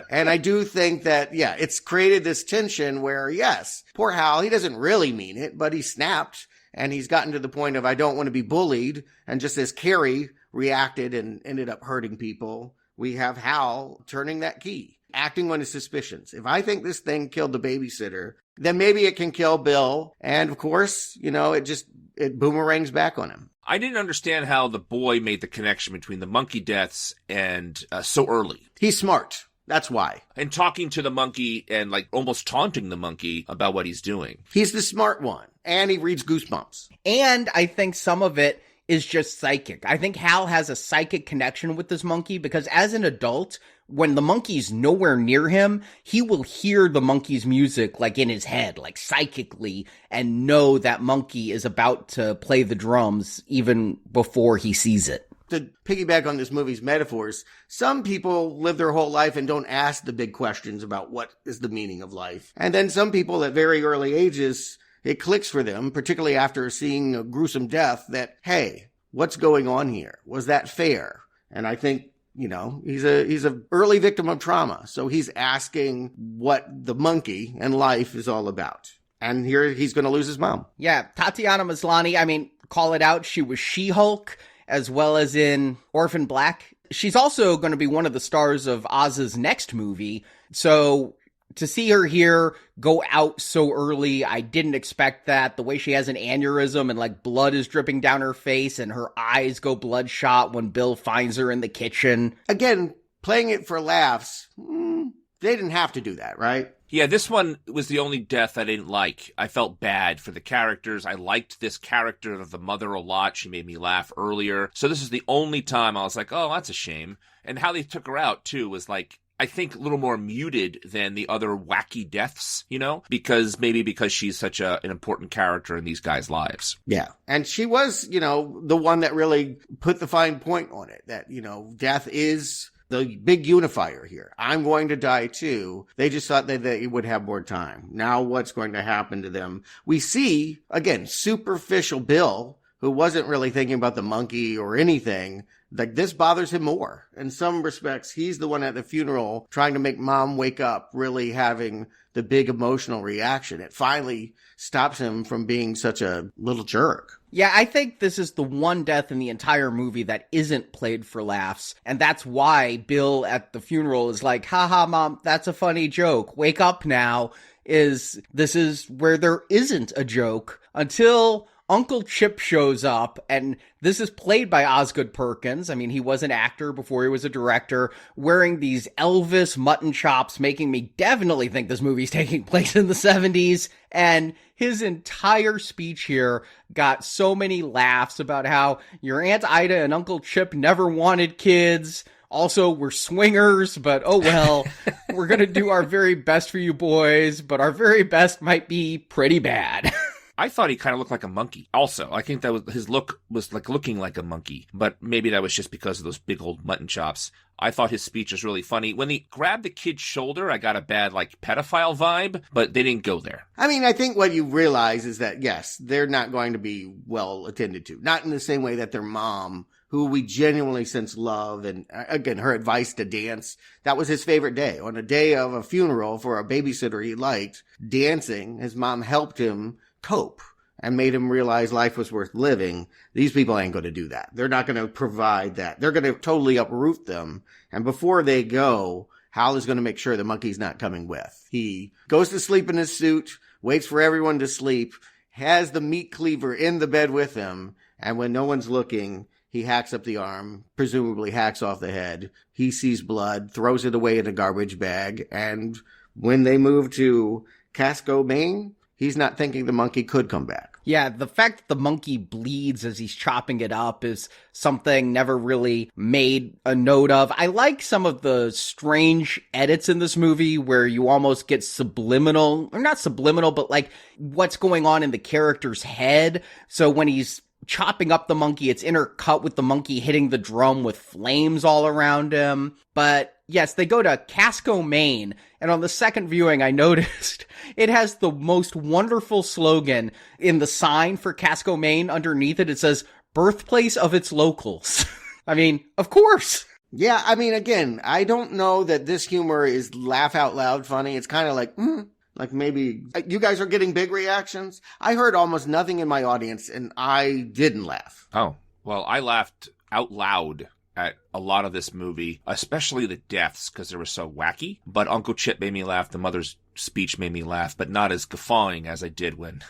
And I do think that, it's created this tension where, yes, poor Hal, he doesn't really mean it, but he snapped and he's gotten to the point of, I don't want to be bullied. And just as Carrie reacted and ended up hurting people, we have Hal turning that key, acting on his suspicions. If I think this thing killed the babysitter, then maybe it can kill Bill. And of course, it boomerangs back on him. I didn't understand how the boy made the connection between the monkey deaths and so early. He's smart. That's why. And talking to the monkey and almost taunting the monkey about what he's doing. He's the smart one. And he reads Goosebumps. And I think some of it is just psychic. I think Hal has a psychic connection with this monkey because as an adult, when the monkey's nowhere near him, he will hear the monkey's music in his head, psychically, and know that monkey is about to play the drums even before he sees it. To piggyback on this movie's metaphors, some people live their whole life and don't ask the big questions about what is the meaning of life. And then some people at very early ages, it clicks for them, particularly after seeing a gruesome death, that, hey, what's going on here? Was that fair? And I think, he's a early victim of trauma. So he's asking what the monkey and life is all about. And here he's going to lose his mom. Yeah, Tatiana Maslany, I mean, call it out, she was She-Hulk, as well as in Orphan Black. She's also going to be one of the stars of Oz's next movie, so to see her here go out so early, I didn't expect that. The way she has an aneurysm and like blood is dripping down her face and her eyes go bloodshot when Bill finds her in the kitchen. Again, playing it for laughs, they didn't have to do that, right? Yeah, this one was the only death I didn't like. I felt bad for the characters. I liked this character of the mother a lot. She made me laugh earlier. So this is the only time I was like, oh, that's a shame. And how they took her out, too, was like, I think a little more muted than the other wacky deaths, you know, because she's such an important character in these guys' lives. Yeah. And she was, you know, the one that really put the fine point on it, that, you know, death is the big unifier here. I'm going to die too. They just thought that they would have more time. Now what's going to happen to them? We see, again, superficial Bill, who wasn't really thinking about the monkey or anything. Like, this bothers him more. In some respects, he's the one at the funeral trying to make mom wake up, really having the big emotional reaction. It finally stops him from being such a little jerk. Yeah, I think this is the one death in the entire movie that isn't played for laughs. And that's why Bill at the funeral is like, haha, mom, that's a funny joke. Wake up now. This is where there isn't a joke until Uncle Chip shows up, and this is played by Osgood Perkins. I mean, he was an actor before he was a director, wearing these Elvis mutton chops, making me definitely think this movie's taking place in the 70s. And his entire speech here got so many laughs about how your Aunt Ida and Uncle Chip never wanted kids. Also, we're swingers, but oh well, we're going to do our very best for you boys, but our very best might be pretty bad. I thought he kind of looked like a monkey. Also, I think that was his look was like looking like a monkey, but maybe that was just because of those big old mutton chops. I thought his speech was really funny. When he grabbed the kid's shoulder, I got a bad, like, pedophile vibe, but they didn't go there. I mean, I think what you realize is that, yes, they're not going to be well attended to. Not in the same way that their mom, who we genuinely sense love, and again, her advice to dance, that was his favorite day. On a day of a funeral for a babysitter he liked, dancing, his mom helped him cope and made him realize life was worth living. These people ain't going to do that. They're not going to provide that. They're going to totally uproot them. And before they go, Hal is going to make sure the monkey's not coming with. He goes to sleep in his suit, waits for everyone to sleep, has the meat cleaver in the bed with him, and when no one's looking, he hacks up the arm, presumably hacks off the head. He sees blood, throws it away in a garbage bag, and when they move to Casco, Maine, he's not thinking the monkey could come back. Yeah, the fact that the monkey bleeds as he's chopping it up is something never really made a note of. I like some of the strange edits in this movie where you almost get subliminal, or not subliminal, but like what's going on in the character's head. So when he's chopping up the monkey, it's intercut with the monkey hitting the drum with flames all around him. But yes, they go to Casco, Maine, and on the second viewing, I noticed it has the most wonderful slogan in the sign for Casco, Maine. Underneath it, it says, birthplace of its locals. I mean, of course. Yeah, I mean, again, I don't know that this humor is laugh out loud funny. It's kind of like maybe you guys are getting big reactions. I heard almost nothing in my audience, and I didn't laugh. Oh, well, I laughed out loud at a lot of this movie, especially the deaths, because they were so wacky. But Uncle Chip made me laugh. The mother's speech made me laugh, but not as guffawing as I did when...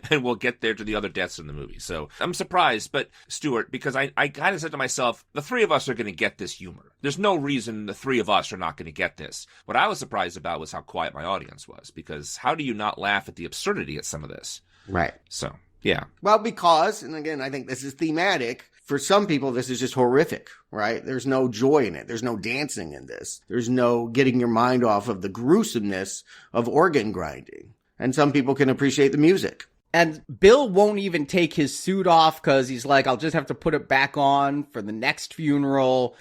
And we'll get there to the other deaths in the movie. So I'm surprised, but Stuart, because I kind of said to myself, the three of us are going to get this humor. There's no reason the three of us are not going to get this. What I was surprised about was how quiet my audience was, because how do you not laugh at the absurdity at some of this? Right. So, yeah. Well, because, and again, I think this is thematic, for some people, this is just horrific, right? There's no joy in it. There's no dancing in this. There's no getting your mind off of the gruesomeness of organ grinding. And some people can appreciate the music. And Bill won't even take his suit off because he's like, I'll just have to put it back on for the next funeral.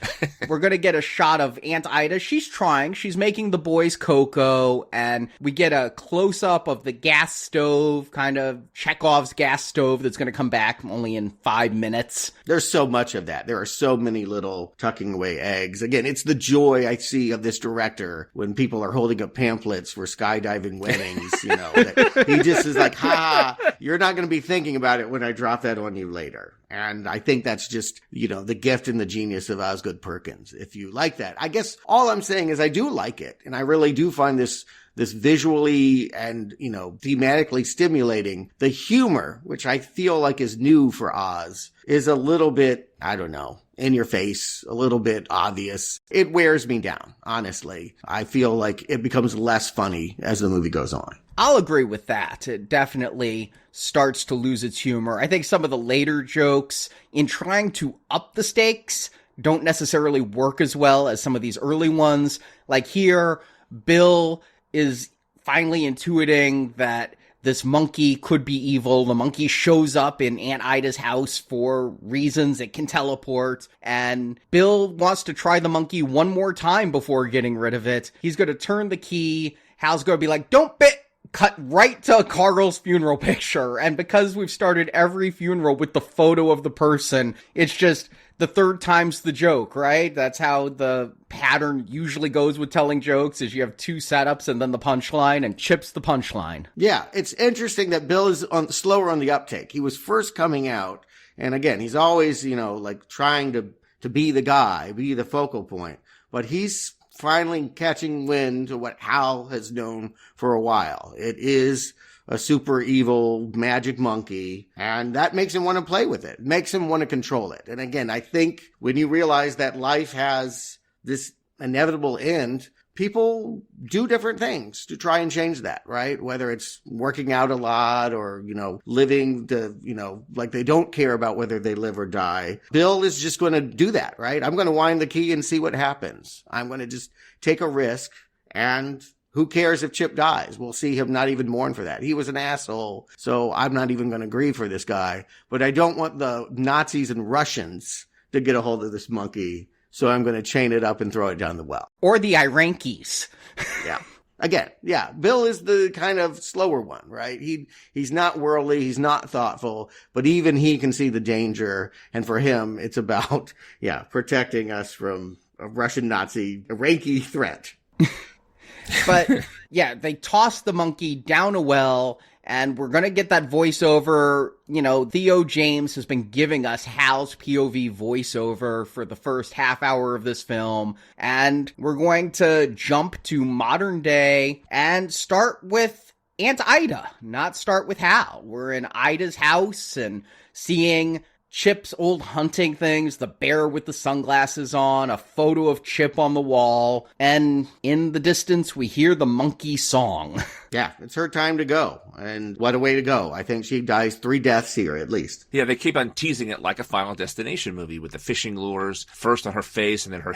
We're going to get a shot of Aunt Ida. She's trying. She's making the boys cocoa. And we get a close-up of the gas stove, kind of Chekhov's gas stove that's going to come back only in 5 minutes. There's so much of that. There are so many little tucking away eggs. Again, it's the joy I see of this director when people are holding up pamphlets for skydiving weddings, that he just is like, ha, you're not going to be thinking about it when I drop that on you later. And I think that's just, the gift and the genius of Osgood Perkins. If you like that, I guess all I'm saying is I do like it. And I really do find this visually and, thematically stimulating. The humor, which I feel like is new for Oz, is a little bit, I don't know, in your face, a little bit obvious. It wears me down, honestly. I feel like it becomes less funny as the movie goes on. I'll agree with that. It definitely starts to lose its humor. I think some of the later jokes, in trying to up the stakes, don't necessarily work as well as some of these early ones. Like here, Bill is finally intuiting that this monkey could be evil. The monkey shows up in Aunt Ida's house for reasons. It can teleport. And Bill wants to try the monkey one more time before getting rid of it. He's going to turn the key. Hal's going to be like, don't bit. Cut right to Carl's funeral picture. And because we've started every funeral with the photo of the person, it's just the third time's the joke, right? That's how the pattern usually goes with telling jokes, is you have 2 setups and then the punchline, and Chip's the punchline. Yeah, it's interesting that Bill is slower on the uptake. He was first coming out, and again, he's always, trying to be the guy, be the focal point. But he's finally catching wind to what Hal has known for a while. It is a super evil magic monkey, and that makes him want to play with it. It makes him want to control it. And again, I think when you realize that life has this inevitable end, people do different things to try and change that, right? Whether it's working out a lot or, living like they don't care about whether they live or die. Bill is just going to do that, right? I'm going to wind the key and see what happens. I'm going to just take a risk, and who cares if Chip dies? We'll see him not even mourn for that. He was an asshole, so I'm not even going to grieve for this guy. But I don't want the Nazis and Russians to get a hold of this monkey, so I'm going to chain it up and throw it down the well. Or the Irankis. Yeah. Again, yeah, Bill is the kind of slower one, right? He's not worldly, he's not thoughtful, but even he can see the danger. And for him, it's about, protecting us from a Russian Nazi Iranki threat. But yeah, they toss the monkey down a well, and we're going to get that voiceover. Theo James has been giving us Hal's POV voiceover for the first half hour of this film. And we're going to jump to modern day and start with Aunt Ida, not start with Hal. We're in Ida's house and seeing Chip's old hunting things, the bear with the sunglasses on, a photo of Chip on the wall, and in the distance we hear the monkey song. Yeah, it's her time to go, and what a way to go. I think she dies 3 deaths here, at least. Yeah, they keep on teasing it like a Final Destination movie with the fishing lures, first on her face and then her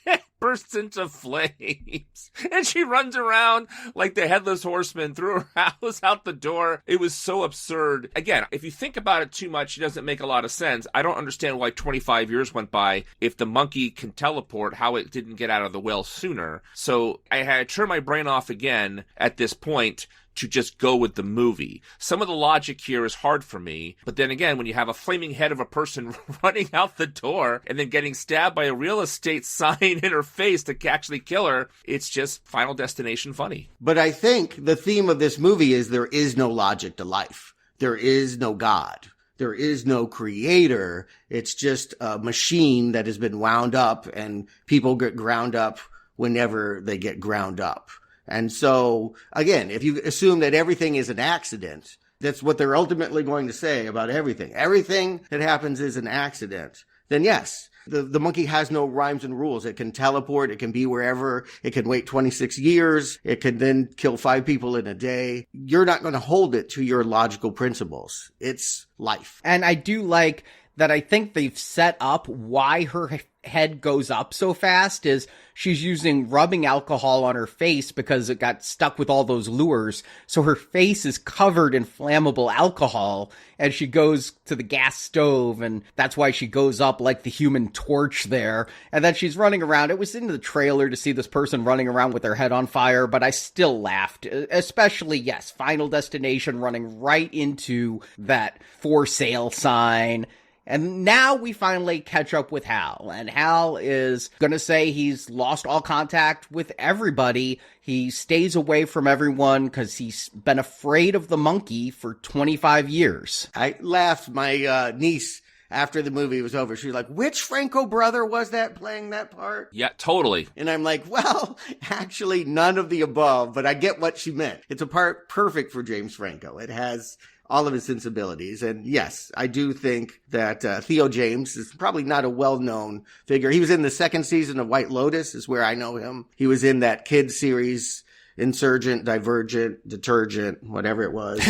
head bursts into flames. And she runs around like the Headless Horseman, threw her house out the door. It was so absurd. Again, if you think about it too much, it doesn't make a lot of sense. I don't understand why 25 years went by. If the monkey can teleport, how it didn't get out of the well sooner. So I had to turn my brain off again at this point to just go with the movie. Some of the logic here is hard for me, but then again, when you have a flaming head of a person running out the door and then getting stabbed by a real estate sign in her face to actually kill her, it's just Final Destination funny. But I think the theme of this movie is there is no logic to life. There is no God. There is no creator. It's just a machine that has been wound up, and people get ground up whenever they get ground up. And so, again, if you assume that everything is an accident, that's what they're ultimately going to say about everything. Everything that happens is an accident. Then yes, the monkey has no rhymes and rules. It can teleport. It can be wherever. It can wait 26 years. It can then kill 5 people in a day. You're not going to hold it to your logical principles. It's life. And I do like that. I think they've set up why her head goes up so fast is she's using rubbing alcohol on her face because it got stuck with all those lures. So her face is covered in flammable alcohol and she goes to the gas stove, and that's why she goes up like the Human Torch there. And then she's running around. It was in the trailer to see this person running around with their head on fire, but I still laughed. Especially, yes, Final Destination running right into that for sale sign. And now we finally catch up with Hal, and Hal is going to say he's lost all contact with everybody. He stays away from everyone because he's been afraid of the monkey for 25 years. I laughed. My niece, after the movie was over, she was like, which Franco brother was that playing that part? Yeah, totally. And I'm like, well, actually none of the above, but I get what she meant. It's a part perfect for James Franco. It has all of his sensibilities. And yes, I do think that Theo James is probably not a well-known figure. He was in the second season of White Lotus is where I know him. He was in that kids series, Insurgent, Divergent, Detergent, whatever it was.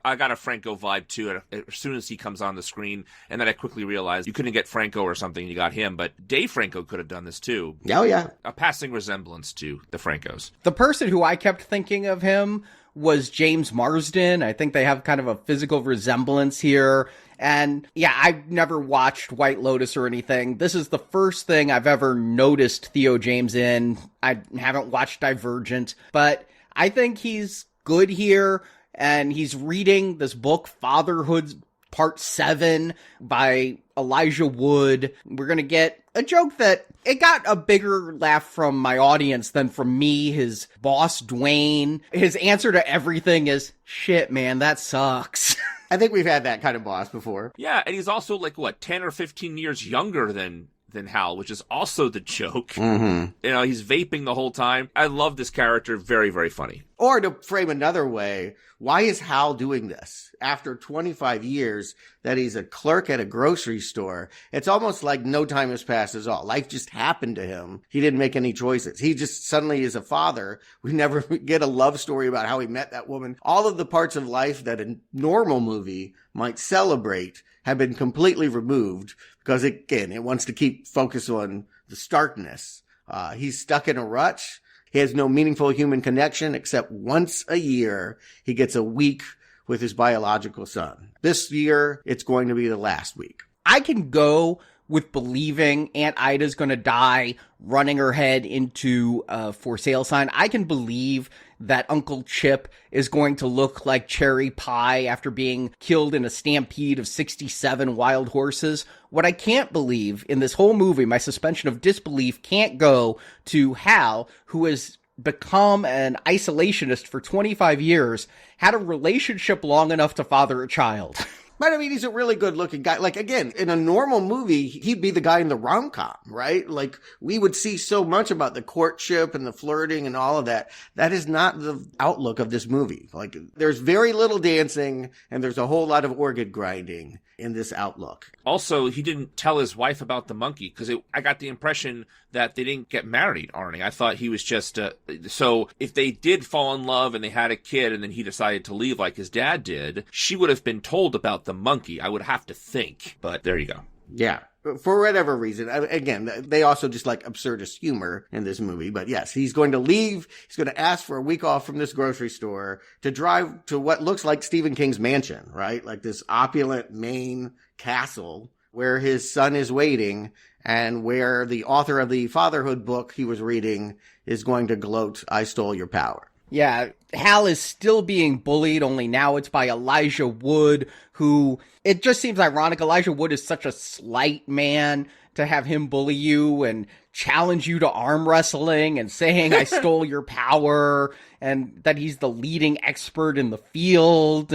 I got a Franco vibe too as soon as he comes on the screen, and then I quickly realized you couldn't get Franco or something, you got him, but Dave Franco could have done this too. Oh, yeah. A passing resemblance to the Francos. The person who I kept thinking of him was James Marsden. I think they have kind of a physical resemblance here. And yeah, I've never watched White Lotus or anything. This is the first thing I've ever noticed Theo James in. I haven't watched Divergent, but I think he's good here. And he's reading this book, Fatherhood Part 7 by Elijah Wood. We're going to get a joke that it got a bigger laugh from my audience than from me, his boss, Dwayne. His answer to everything is, shit, man, that sucks. I think we've had that kind of boss before. Yeah, and he's also like, 10 or 15 years younger than Hal, which is also the joke. Mm-hmm. You know, he's vaping the whole time. I love this character. Very, very funny. Or to frame another way, why is Hal doing this? After 25 years that he's a clerk at a grocery store, it's almost like no time has passed at all. Life just happened to him. He didn't make any choices. He just suddenly is a father. We never get a love story about how he met that woman. All of the parts of life that a normal movie might celebrate have been completely removed because, again, it wants to keep focus on the starkness. He's stuck in a rut. He has no meaningful human connection except once a year he gets a week with his biological son. This year, it's going to be the last week. I can go with believing Aunt Ida's going to die running her head into a for sale sign. I can believe that Uncle Chip is going to look like cherry pie after being killed in a stampede of 67 wild horses. What I can't believe in this whole movie, my suspension of disbelief can't go to Hal, who has become an isolationist for 25 years, had a relationship long enough to father a child. But I mean, he's a really good looking guy. Like, again, in a normal movie, he'd be the guy in the rom-com, right? Like, we would see so much about the courtship and the flirting and all of that. That is not the outlook of this movie. Like, there's very little dancing and there's a whole lot of organ grinding in this outlook. Also, he didn't tell his wife about the monkey because I got the impression that they didn't get married, Arnie. I thought he was just, so if they did fall in love and they had a kid and then he decided to leave like his dad did, she would have been told about the monkey, I would have to think. But there you go. Yeah. For whatever reason, again, they also just like absurdist humor in this movie. But yes, he's going to leave. He's going to ask for a week off from this grocery store to drive to what looks like Stephen King's mansion, right? Like this opulent Maine castle where his son is waiting and where the author of the fatherhood book he was reading is going to gloat, I stole your power. Yeah, Hal is still being bullied, only now it's by Elijah Wood, who, it just seems ironic. Elijah Wood is such a slight man to have him bully you and challenge you to arm wrestling and saying, I stole your power, and that he's the leading expert in the field.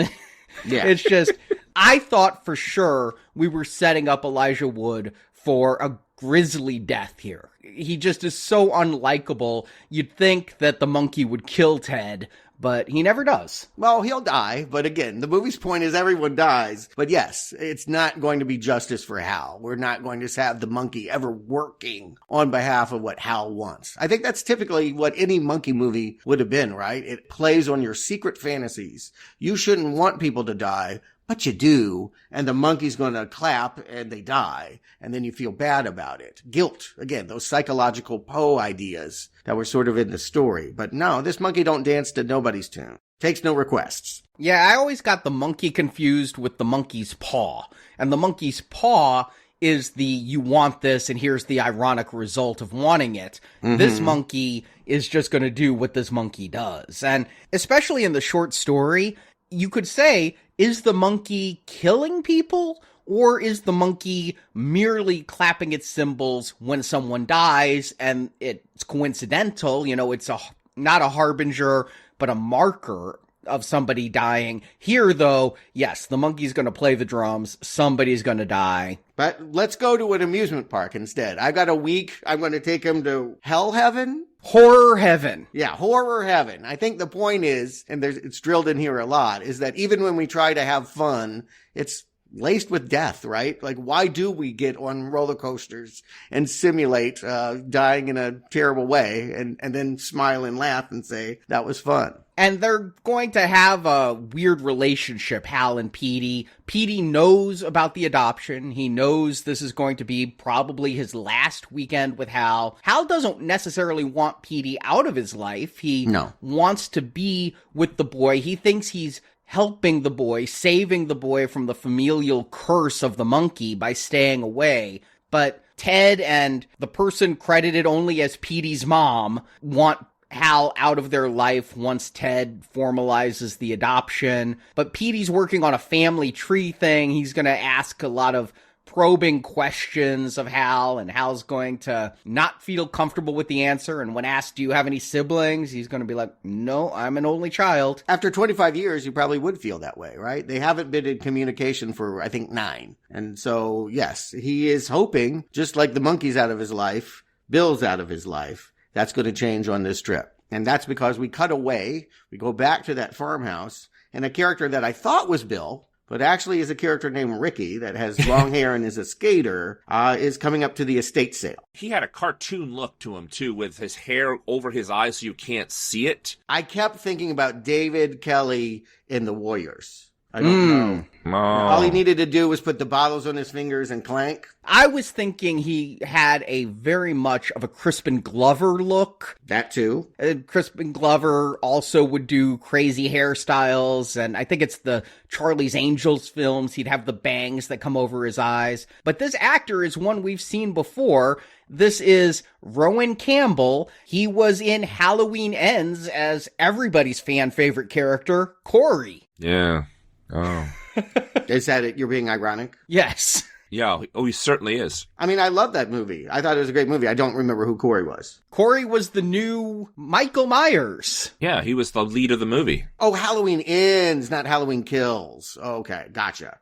Yeah. It's just, I thought for sure we were setting up Elijah Wood for a grisly death here. He just is so unlikable. You'd think that the monkey would kill Ted, but he never does. Well, he'll die, but again, the movie's point is everyone dies. But yes, it's not going to be justice for Hal. We're not going to have the monkey ever working on behalf of what Hal wants. I think that's typically what any monkey movie would have been, right? It plays on your secret fantasies. You shouldn't want people to die, but you do, and the monkey's going to clap and they die, and then you feel bad about it. Guilt, again, those psychological Poe ideas that were sort of in the story. But no, this monkey don't dance to nobody's tune. Takes no requests. Yeah, I always got the monkey confused with the monkey's paw. And the monkey's paw is the you want this and here's the ironic result of wanting it. Mm-hmm. This monkey is just going to do what this monkey does. And especially in the short story, you could say, is the monkey killing people? Or is the monkey merely clapping its cymbals when someone dies and it's coincidental? You know, it's not a harbinger, but a marker of somebody dying. Here, though, yes, the monkey's going to play the drums. Somebody's going to die. But let's go to an amusement park instead. I've got a week. I'm going to take him to Hell Heaven. Horror heaven. Yeah, horror heaven. I think the point is, and it's drilled in here a lot, is that even when we try to have fun, it's laced with death, right? Like, why do we get on roller coasters and simulate dying in a terrible way and then smile and laugh and say, that was fun? And they're going to have a weird relationship, Hal and Petey. Petey knows about the adoption. He knows this is going to be probably his last weekend with Hal. Hal doesn't necessarily want Petey out of his life. He wants to be with the boy. He thinks he's helping the boy, saving the boy from the familial curse of the monkey by staying away. But Ted and the person credited only as Petey's mom want Hal out of their life once Ted formalizes the adoption. But Petey's working on a family tree thing. He's going to ask a lot of probing questions of Hal, and Hal's going to not feel comfortable with the answer. And when asked, do you have any siblings? He's going to be like, no, I'm an only child. After 25 years, you probably would feel that way, right? They haven't been in communication for, I think, 9. And so, yes, he is hoping, just like the monkey's out of his life, Bill's out of his life, that's going to change on this trip. And that's because we cut away, we go back to that farmhouse, and a character that I thought was Bill, but actually is a character named Ricky that has long hair and is a skater, is coming up to the estate sale. He had a cartoon look to him, too, with his hair over his eyes so you can't see it. I kept thinking about David Kelly in The Warriors. I don't know. Oh. All he needed to do was put the bottles on his fingers and clank. I was thinking he had a very much of a Crispin Glover look. That too. Crispin Glover also would do crazy hairstyles, and I think it's the Charlie's Angels films. He'd have the bangs that come over his eyes. But this actor is one we've seen before. This is Rowan Campbell. He was in Halloween Ends as everybody's fan favorite character, Corey. Yeah. Oh. Is that it? You're being ironic? Yes. Yeah, he certainly is. I mean, I love that movie. I thought it was a great movie. I don't remember who Corey was. Corey was the new Michael Myers. Yeah, he was the lead of the movie. Oh, Halloween Ends, not Halloween Kills. Okay, gotcha.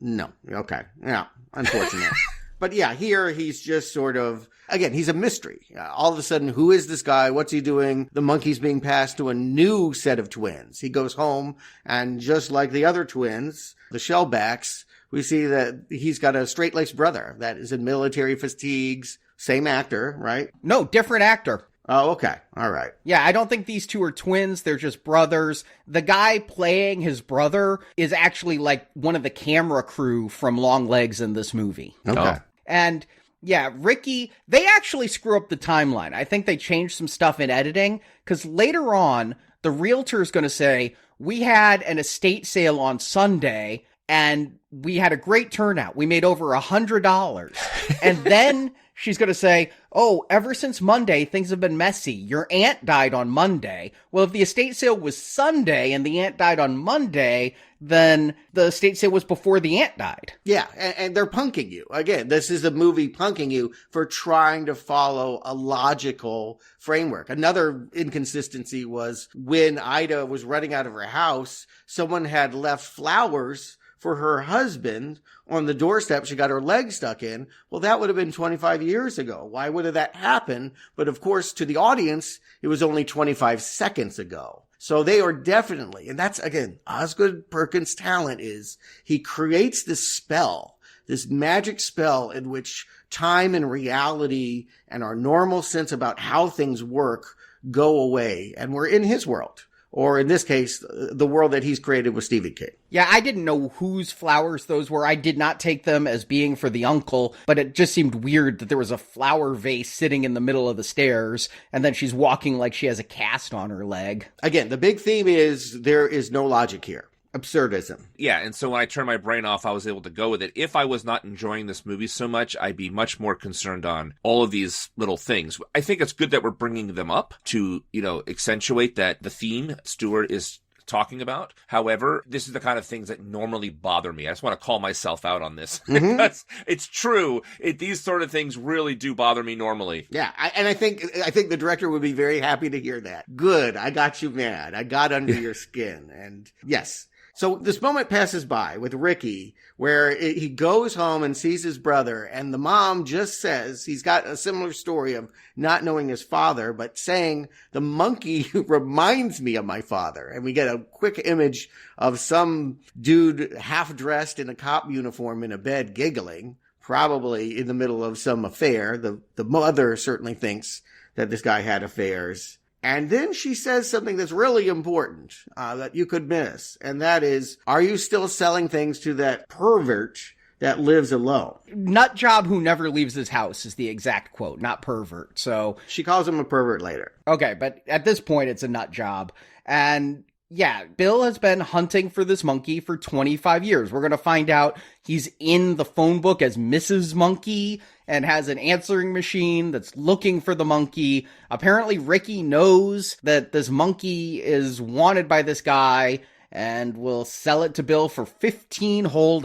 No, okay. Yeah, unfortunate. But yeah, here he's just sort of, again, he's a mystery. All of a sudden, who is this guy? What's he doing? The monkey's being passed to a new set of twins. He goes home, and just like the other twins, the Shellbacks, we see that he's got a straight-laced brother that is in military fatigues. Same actor, right? No, different actor. Oh, okay. All right. Yeah, I don't think these two are twins. They're just brothers. The guy playing his brother is actually like one of the camera crew from Longlegs in this movie. Okay. Oh. And yeah, Ricky, they actually screw up the timeline. I think they changed some stuff in editing, because later on, the realtor is going to say, we had an estate sale on Sunday, and we had a great turnout. We made over $100. And then she's going to say, oh, ever since Monday, things have been messy. Your aunt died on Monday. Well, if the estate sale was Sunday and the aunt died on Monday, then the estate sale was before the aunt died. Yeah, and they're punking you. Again, this is a movie punking you for trying to follow a logical framework. Another inconsistency was when Ida was running out of her house, someone had left flowers for her husband on the doorstep. She got her leg stuck in. Well, that would have been 25 years ago. Why would have that happened? But of course, to the audience, it was only 25 seconds ago. So they are definitely, and that's, again, Osgood Perkins' talent is he creates this spell, this magic spell in which time and reality and our normal sense about how things work go away. And we're in his world. or in this case, the world that he's created with Stephen King. Yeah, I didn't know whose flowers those were. I did not take them as being for the uncle, but it just seemed weird that there was a flower vase sitting in the middle of the stairs, and then she's walking like she has a cast on her leg. Again, the big theme is there is no logic here. Absurdism. Yeah, and so when I turned my brain off, I was able to go with it. If I was not enjoying this movie so much, I'd be much more concerned on all of these little things. I think it's good that we're bringing them up to, accentuate that the theme Stuart is talking about. However, this is the kind of things that normally bother me. I just want to call myself out on this. Because it's true. These sort of things really do bother me normally. Yeah, I think the director would be very happy to hear that. Good, I got you mad. I got under your skin. And yes. So this moment passes by with Ricky where he goes home and sees his brother, and the mom just says he's got a similar story of not knowing his father, but saying the monkey reminds me of my father. And we get a quick image of some dude half dressed in a cop uniform in a bed giggling, probably in the middle of some affair. The mother certainly thinks that this guy had affairs. And then she says something that's really important that you could miss. And that is, are you still selling things to that pervert that lives alone? Nut job who never leaves his house is the exact quote, not pervert. So she calls him a pervert later. Okay, but at this point, it's a nut job. And yeah, Bill has been hunting for this monkey for 25 years. We're going to find out he's in the phone book as Mrs. Monkey and has an answering machine that's looking for the monkey. Apparently, Ricky knows that this monkey is wanted by this guy and will sell it to Bill for $15 whole.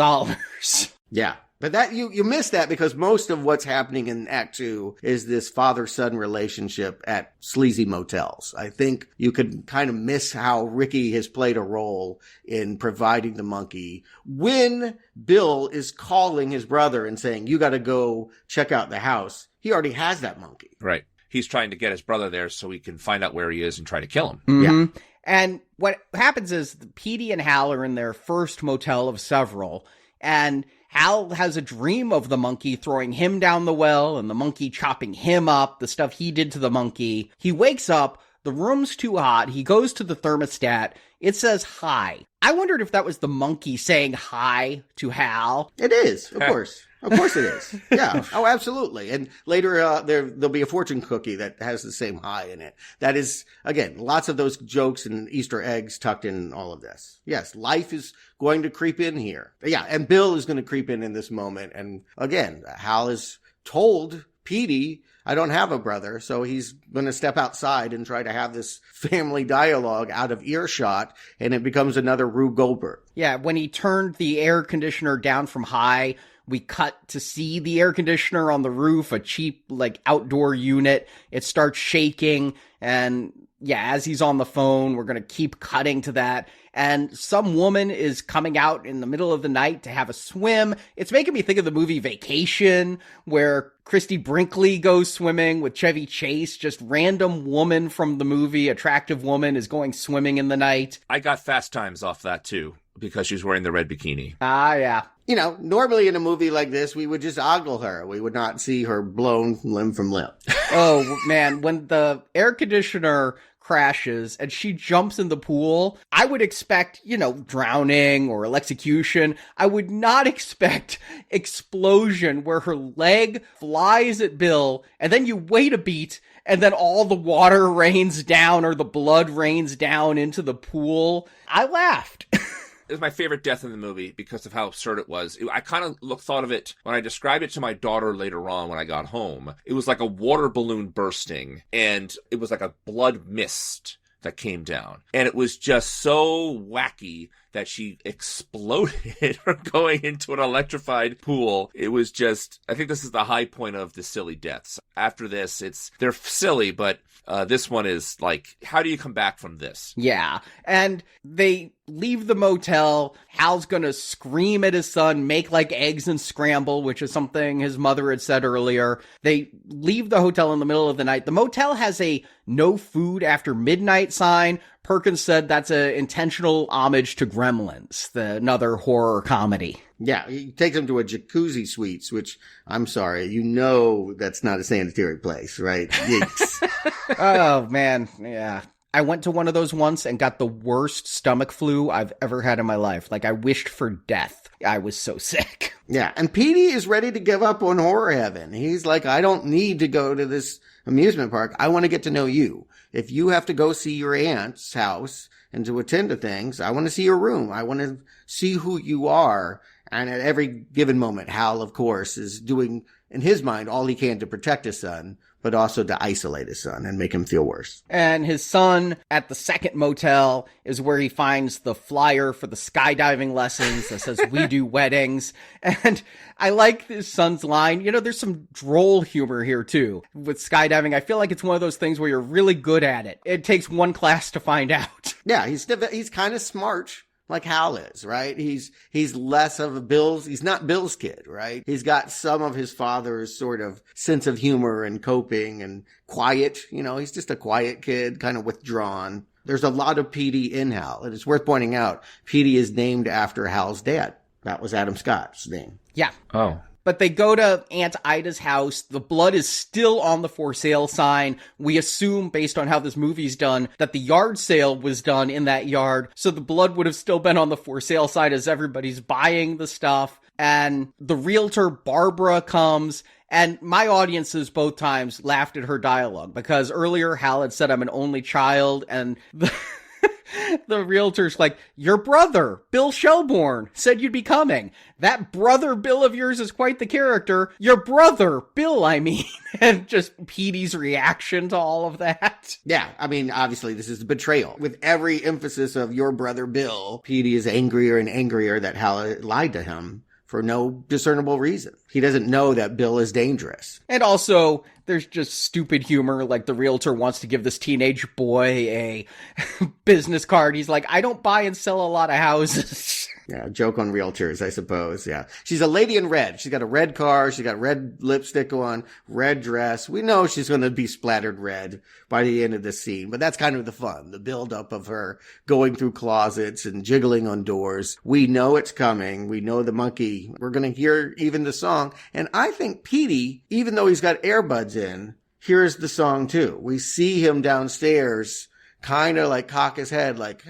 Yeah. But that you missed that because most of what's happening in Act 2 is this father-son relationship at sleazy motels. I think you could kind of miss how Ricky has played a role in providing the monkey when Bill is calling his brother and saying, you got to go check out the house. He already has that monkey. Right. He's trying to get his brother there so he can find out where he is and try to kill him. Mm-hmm. Yeah. And what happens is Petey and Hal are in their first motel of several, and Hal has a dream of the monkey throwing him down the well and the monkey chopping him up, the stuff he did to the monkey. He wakes up, the room's too hot, he goes to the thermostat, it says hi. I wondered if that was the monkey saying hi to Hal. It is, of course. Of course it is. Yeah. Oh, absolutely. And later there'll be a fortune cookie that has the same hi in it. That is, again, lots of those jokes and Easter eggs tucked in all of this. Yes, life is going to creep in here. Yeah, and Bill is going to creep in this moment. And again, Hal has told Petey, I don't have a brother, so he's going to step outside and try to have this family dialogue out of earshot, and it becomes another Rube Goldberg. Yeah, when he turned the air conditioner down from high, we cut to see the air conditioner on the roof, a cheap, outdoor unit. It starts shaking, and yeah, as he's on the phone, we're going to keep cutting to that. And some woman is coming out in the middle of the night to have a swim. It's making me think of the movie Vacation, where Christy Brinkley goes swimming with Chevy Chase. Just random woman from the movie, attractive woman, is going swimming in the night. I got Fast Times off that, too, because she's wearing the red bikini. Ah, yeah. You know, normally in a movie like this, we would just ogle her. We would not see her blown limb from limb. Oh, man. When the air conditioner crashes and she jumps in the pool, I would expect, drowning or electrocution. I would not expect explosion where her leg flies at Bill and then you wait a beat and then all the water rains down or the blood rains down into the pool. I laughed. It was my favorite death in the movie because of how absurd it was. I kind of thought of it when I described it to my daughter later on when I got home. It was like a water balloon bursting, and it was like a blood mist that came down. And it was just so wacky that she exploded from going into an electrified pool. It was just, I think this is the high point of the silly deaths. After this, they're silly, but this one is like, how do you come back from this? Yeah. And they leave the motel. Hal's gonna scream at his son, make like eggs and scramble, which is something his mother had said earlier. They leave the hotel in the middle of the night. The motel has a no food after midnight sign. Perkins said that's an intentional homage to Gremlins, another horror comedy. Yeah, he takes him to a jacuzzi suites, which, I'm sorry, that's not a sanitary place, right? Yikes. Oh, man, yeah. I went to one of those once and got the worst stomach flu I've ever had in my life. Like, I wished for death. I was so sick. Yeah, and Petey is ready to give up on horror heaven. He's like, I don't need to go to this amusement park. I want to get to know you. If you have to go see your aunt's house and to attend to things, I want to see your room. I want to see who you are. And at every given moment, Hal, of course, is doing, in his mind, all he can to protect his son, but also to isolate his son and make him feel worse. And his son at the second motel is where he finds the flyer for the skydiving lessons that says, "We do weddings." And I like his son's line. You know, there's some droll humor here too. With skydiving, I feel like it's one of those things where you're really good at it. It takes one class to find out. Yeah, he's kind of smart. Like Hal is, right? He's less of he's not Bill's kid, right? He's got some of his father's sort of sense of humor and coping and quiet, he's just a quiet kid, kind of withdrawn. There's a lot of Petey in Hal. And it's worth pointing out, Petey is named after Hal's dad. That was Adam Scott's name. Yeah. Oh. But they go to Aunt Ida's house. The blood is still on the for sale sign. We assume, based on how this movie's done, that the yard sale was done in that yard. So the blood would have still been on the for sale sign as everybody's buying the stuff. And the realtor, Barbara, comes. And my audiences both times laughed at her dialogue because earlier Hal had said, "I'm an only child." And the realtor's like, "Your brother, Bill Shelbourne, said you'd be coming. That brother Bill of yours is quite the character. Your brother, Bill, I mean." And just Petey's reaction to all of that. Yeah, I mean, obviously this is betrayal. With every emphasis of your brother Bill, Petey is angrier and angrier that Hal lied to him for no discernible reason. He doesn't know that Bill is dangerous. And also, there's just stupid humor, like the realtor wants to give this teenage boy a business card. He's like, "I don't buy and sell a lot of houses." Yeah, joke on realtors, I suppose, yeah. She's a lady in red. She's got a red car, she's got red lipstick on, red dress. We know she's going to be splattered red by the end of the scene, but that's kind of the fun, the build-up of her going through closets and jiggling on doors. We know it's coming. We know the monkey. We're going to hear even the song. And I think Petey, even though he's got earbuds in, hears the song too. We see him downstairs kind of like cock his head like,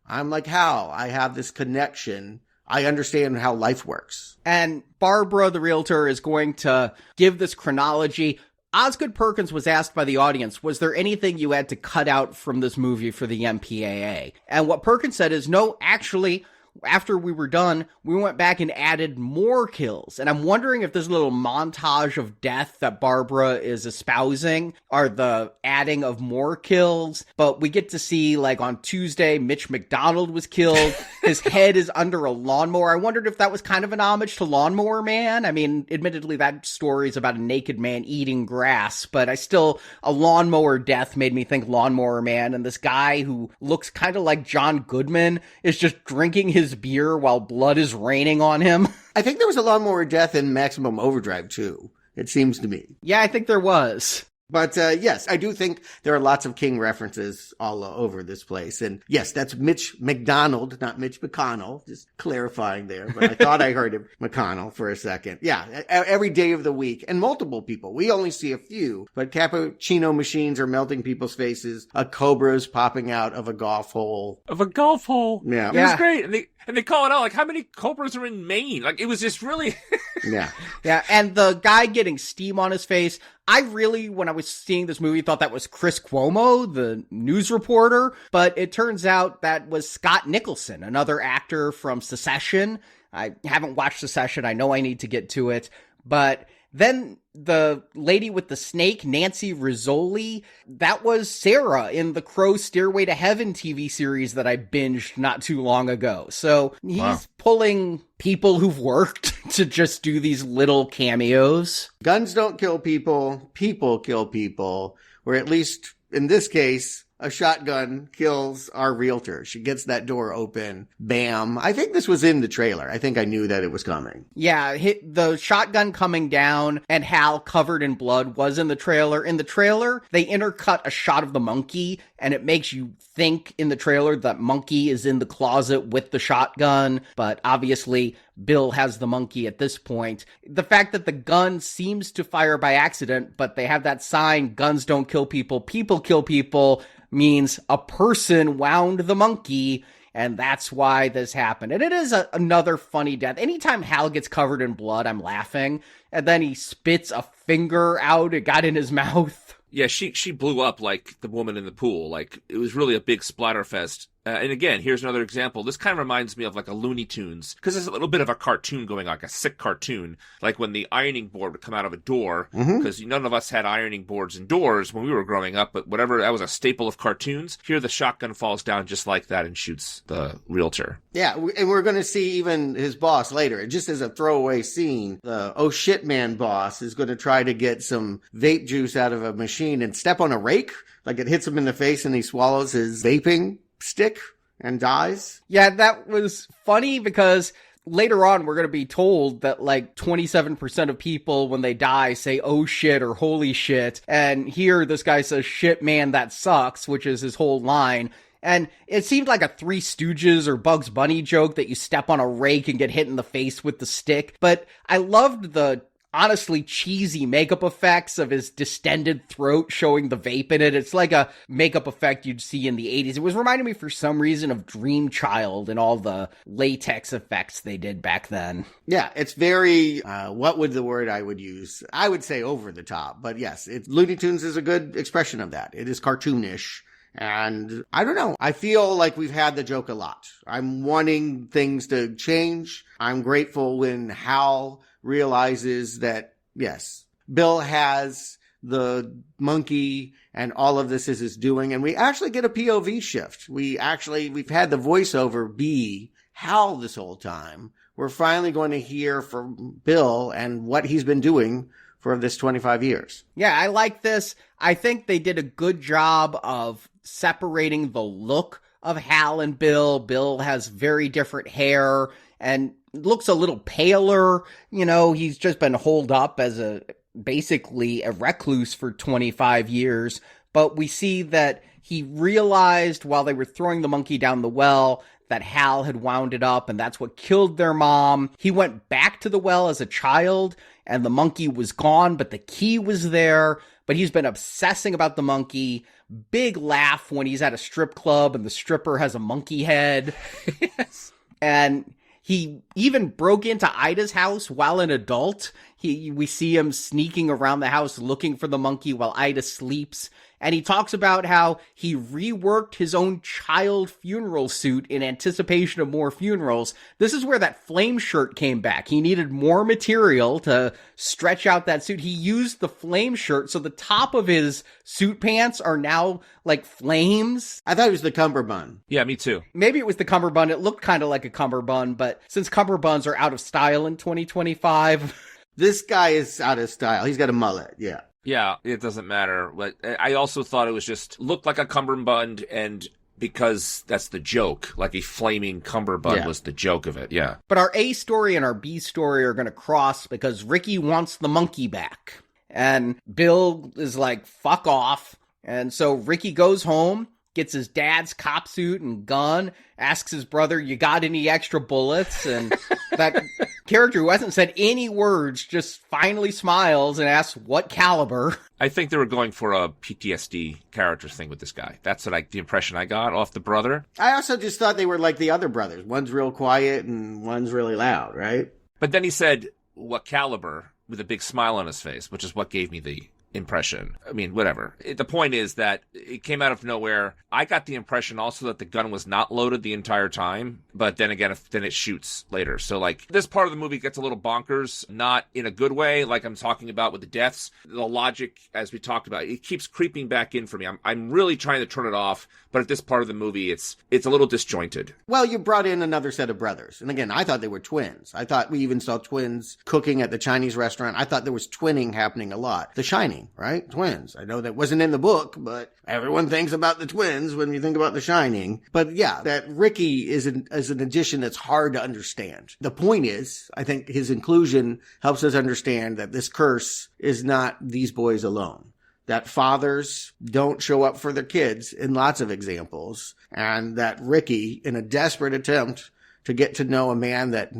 I'm like Hal. I have this connection. I understand how life works. And Barbara, the realtor, is going to give this chronology. Osgood Perkins was asked by the audience, was there anything you had to cut out from this movie for the MPAA? And what Perkins said is, no, actually, after we were done, we went back and added more kills. And I'm wondering if this little montage of death that Barbara is espousing are the adding of more kills. But we get to see, like, on Tuesday, Mitch McDonald was killed. His head is under a lawnmower. I wondered if that was kind of an homage to Lawnmower Man. I mean, admittedly, that story is about a naked man eating grass, but a lawnmower death made me think Lawnmower Man. And this guy who looks kind of like John Goodman is just drinking his beer while blood is raining on him. I think there was a lawnmower death in Maximum Overdrive too, it seems to me. Yeah, I think there was. But yes, I do think there are lots of King references all over this place. And yes, that's Mitch McDonald, not Mitch McConnell. Just clarifying there. But I thought I heard him McConnell for a second. Yeah, every day of the week. And multiple people. We only see a few. But cappuccino machines are melting people's faces. A cobra's popping out of a golf hole. Of a golf hole. Yeah. It was great. And they call it out, like, how many cobras are in Maine? Like, it was just really... Yeah. Yeah, and the guy getting steam on his face, I really, when I was seeing this movie, thought that was Chris Cuomo, the news reporter, but it turns out that was Scott Nicholson, another actor from Succession. I haven't watched Succession, I know I need to get to it, but then the lady with the snake, Nancy Rizzoli, that was Sarah in the Crow Stairway to Heaven TV series that I binged not too long ago. So he's pulling people who've worked to just do these little cameos. Guns don't kill people, people kill people, or at least in this case, a shotgun kills our realtor. She gets that door open. Bam. I think this was in the trailer. I think I knew that it was coming. Yeah, the shotgun coming down and Hal covered in blood was in the trailer. In the trailer, they intercut a shot of the monkey, and it makes you think in the trailer that monkey is in the closet with the shotgun. But obviously, Bill has the monkey at this point. The fact that the gun seems to fire by accident, but they have that sign, guns don't kill people, people kill people, means a person wound the monkey, and that's why this happened. And it is another funny death. Anytime Hal gets covered in blood, I'm laughing, and then he spits a finger out, it got in his mouth. Yeah, she blew up like the woman in the pool. Like, it was really a big splatterfest. And again, here's another example. This kind of reminds me of like a Looney Tunes, because there's a little bit of a cartoon going on, like a sick cartoon, like when the ironing board would come out of a door, because none of us had ironing boards indoors when we were growing up, but whatever, that was a staple of cartoons. Here, the shotgun falls down just like that and shoots the realtor. Yeah, and we're going to see even his boss later. Just as a throwaway scene, the oh shit man boss is going to try to get some vape juice out of a machine and step on a rake, like it hits him in the face and he swallows his vaping stick and dies. Yeah, that was funny because later on we're going to be told that like 27% of people when they die say oh shit or holy shit, and here this guy says shit man that sucks, which is his whole line. And it seemed like a Three Stooges or Bugs Bunny joke that you step on a rake and get hit in the face with the stick, but I loved the honestly cheesy makeup effects of his distended throat showing the vape in it. It's like a makeup effect you'd see in the 80s. It was reminding me for some reason of Dream Child and all the latex effects they did back then. Yeah, it's very, what would the word I would use? I would say over the top, but yes, Looney Tunes is a good expression of that. It is cartoonish. And I don't know. I feel like we've had the joke a lot. I'm wanting things to change. I'm grateful when Hal realizes that, yes, Bill has the monkey and all of this is his doing. And we actually get a POV shift. We've had the voiceover be Hal this whole time. We're finally going to hear from Bill and what he's been doing for this 25 years. Yeah, I like this. I think they did a good job of separating the look of Hal and Bill. Bill has very different hair and looks a little paler. You know, he's just been holed up as basically a recluse for 25 years. But we see that he realized while they were throwing the monkey down the well that Hal had wound it up, and that's what killed their mom. He went back to the well as a child, and the monkey was gone, but the key was there. But he's been obsessing about the monkey. Big laugh when he's at a strip club and the stripper has a monkey head. Yes. And he even broke into Ida's house while an adult. We see him sneaking around the house looking for the monkey while Ida sleeps. And he talks about how he reworked his own child funeral suit in anticipation of more funerals. This is where that flame shirt came back. He needed more material to stretch out that suit. He used the flame shirt, so the top of his suit pants are now like flames. I thought it was the cummerbund. Yeah, me too. Maybe it was the cummerbund. It looked kind of like a cummerbund, but since cummerbunds are out of style in 2025... This guy is out of style. He's got a mullet, yeah. Yeah, it doesn't matter. But I also thought it was just looked like a cummerbund, and because that's the joke, like a flaming cummerbund was the joke of it, yeah. But our A story and our B story are going to cross because Ricky wants the monkey back. And Bill is like, fuck off. And so Ricky goes home, gets his dad's cop suit and gun, asks his brother, you got any extra bullets? And that character who hasn't said any words just finally smiles and asks what caliber. I think they were going for a PTSD character thing with this guy. That's the impression I got off the brother. I also just thought they were like the other brothers. One's real quiet and one's really loud, right? But then he said, what caliber, with a big smile on his face, which is what gave me the impression. I mean, whatever. The point is that it came out of nowhere. I got the impression also that the gun was not loaded the entire time, but then again, then it shoots later. So like this part of the movie gets a little bonkers, not in a good way, like I'm talking about with the deaths. The logic, as we talked about, it keeps creeping back in for me. I'm really trying to turn it off, but at this part of the movie, it's a little disjointed. Well, you brought in another set of brothers. And again, I thought they were twins. I thought we even saw twins cooking at the Chinese restaurant. I thought there was twinning happening a lot. The Shining, right? Twins. I know that wasn't in the book, but everyone thinks about the twins when you think about The Shining. But yeah, that Ricky is an addition that's hard to understand. The point is, I think his inclusion helps us understand that this curse is not these boys alone. That fathers don't show up for their kids in lots of examples. And that Ricky, in a desperate attempt to get to know a man that,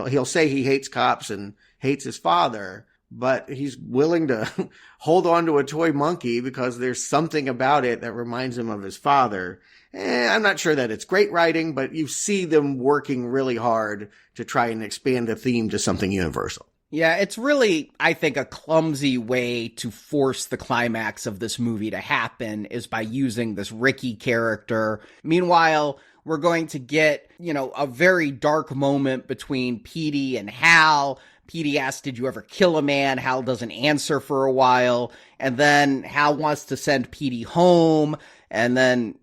he'll say he hates cops and hates his father, but he's willing to hold on to a toy monkey because there's something about it that reminds him of his father. I'm not sure that it's great writing, but you see them working really hard to try and expand the theme to something universal. Yeah, it's really, I think, a clumsy way to force the climax of this movie to happen is by using this Ricky character. Meanwhile, we're going to get, a very dark moment between Petey and Hal. Petey asks, did you ever kill a man? Hal doesn't answer for a while. And then Hal wants to send Petey home. And then,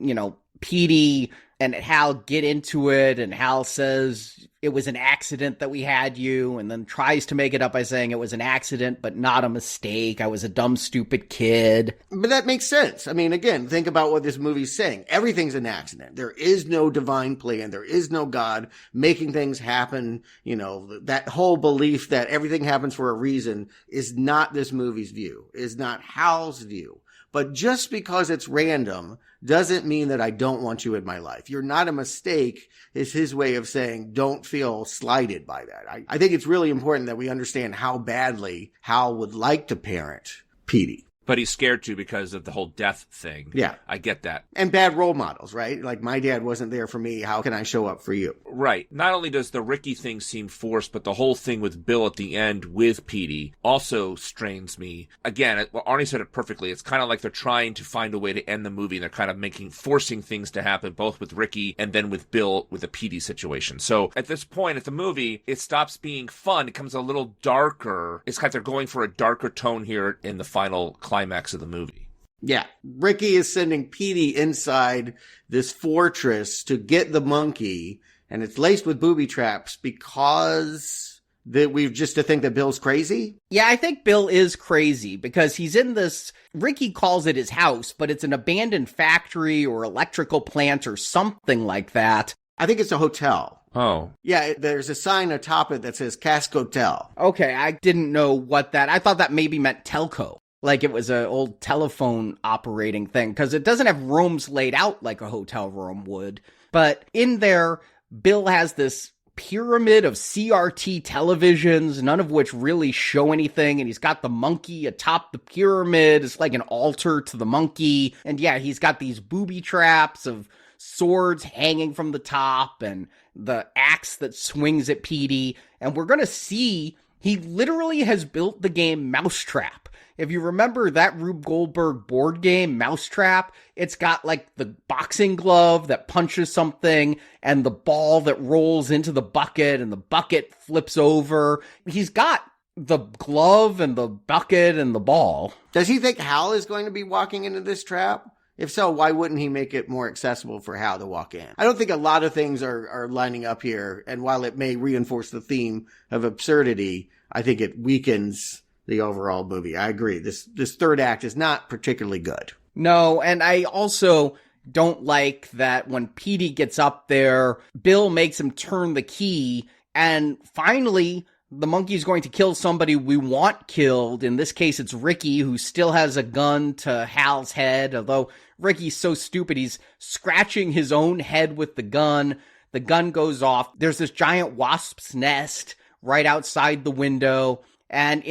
Petey and Hal get into it, and Hal says, it was an accident that we had you, and then tries to make it up by saying it was an accident, but not a mistake. I was a dumb, stupid kid. But that makes sense. I mean, again, think about what this movie's saying. Everything's an accident. There is no divine plan. There is no God making things happen. That whole belief that everything happens for a reason is not this movie's view, is not Hal's view. But just because it's random doesn't mean that I don't want you in my life. You're not a mistake is his way of saying don't feel slighted by that. I think it's really important that we understand how badly Hal would like to parent Petey. But he's scared to because of the whole death thing. Yeah. I get that. And bad role models, right? Like, my dad wasn't there for me. How can I show up for you? Right. Not only does the Ricky thing seem forced, but the whole thing with Bill at the end with Petey also strains me. Again, Arnie said it perfectly. It's kind of like they're trying to find a way to end the movie. And they're kind of forcing things to happen, both with Ricky and then with Bill with the Petey situation. So at this point at the movie, it stops being fun. It becomes a little darker. It's like they're going for a darker tone here in the final climax of the movie. Yeah. Ricky is sending Petey inside this fortress to get the monkey, and it's laced with booby traps because we've just to think that Bill's crazy? Yeah, I think Bill is crazy because he's in this, Ricky calls it his house, but it's an abandoned factory or electrical plant or something like that. I think it's a hotel. Oh. Yeah, there's a sign atop it that says Cask Hotel. Okay, I didn't know what that, I thought that maybe meant telco. Like it was an old telephone operating thing, because it doesn't have rooms laid out like a hotel room would. But in there, Bill has this pyramid of CRT televisions, none of which really show anything, and he's got the monkey atop the pyramid. It's like an altar to the monkey. And yeah, he's got these booby traps of swords hanging from the top and the axe that swings at Petey. And we're going to see he literally has built the game Mousetrap. If you remember that Rube Goldberg board game, Mousetrap, it's got like the boxing glove that punches something and the ball that rolls into the bucket and the bucket flips over. He's got the glove and the bucket and the ball. Does he think Hal is going to be walking into this trap? If so, why wouldn't he make it more accessible for Hal to walk in? I don't think a lot of things are lining up here. And while it may reinforce the theme of absurdity, I think it weakens the overall movie. I agree. This third act is not particularly good. No, and I also don't like that when Petey gets up there, Bill makes him turn the key, and finally the monkey's going to kill somebody we want killed. In this case, it's Ricky, who still has a gun to Hal's head, although Ricky's so stupid, he's scratching his own head with the gun. The gun goes off. There's this giant wasp's nest right outside the window. And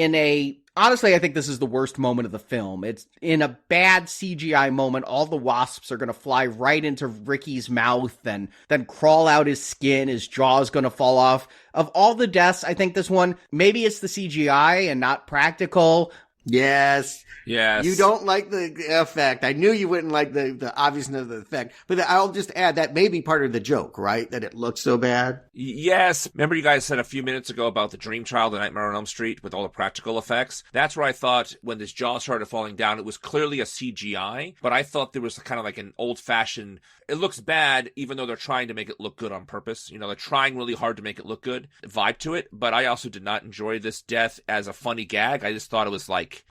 honestly, I think this is the worst moment of the film. It's in a bad CGI moment. All the wasps are going to fly right into Ricky's mouth and then crawl out his skin. His jaw's going to fall off. Of all the deaths, I think this one, maybe it's the CGI and not practical. Yes. Yes. You don't like the effect. I knew you wouldn't like the obviousness of the effect. But I'll just add that may be part of the joke, right? That it looks so bad. Yes. Remember you guys said a few minutes ago about the Dream Child and Nightmare on Elm Street with all the practical effects? That's where I thought when this jaw started falling down, it was clearly a CGI, but I thought there was kind of like an old-fashioned, it looks bad even though they're trying to make it look good on purpose. They're trying really hard to make it look good, vibe to it, but I also did not enjoy this death as a funny gag. I just thought it was like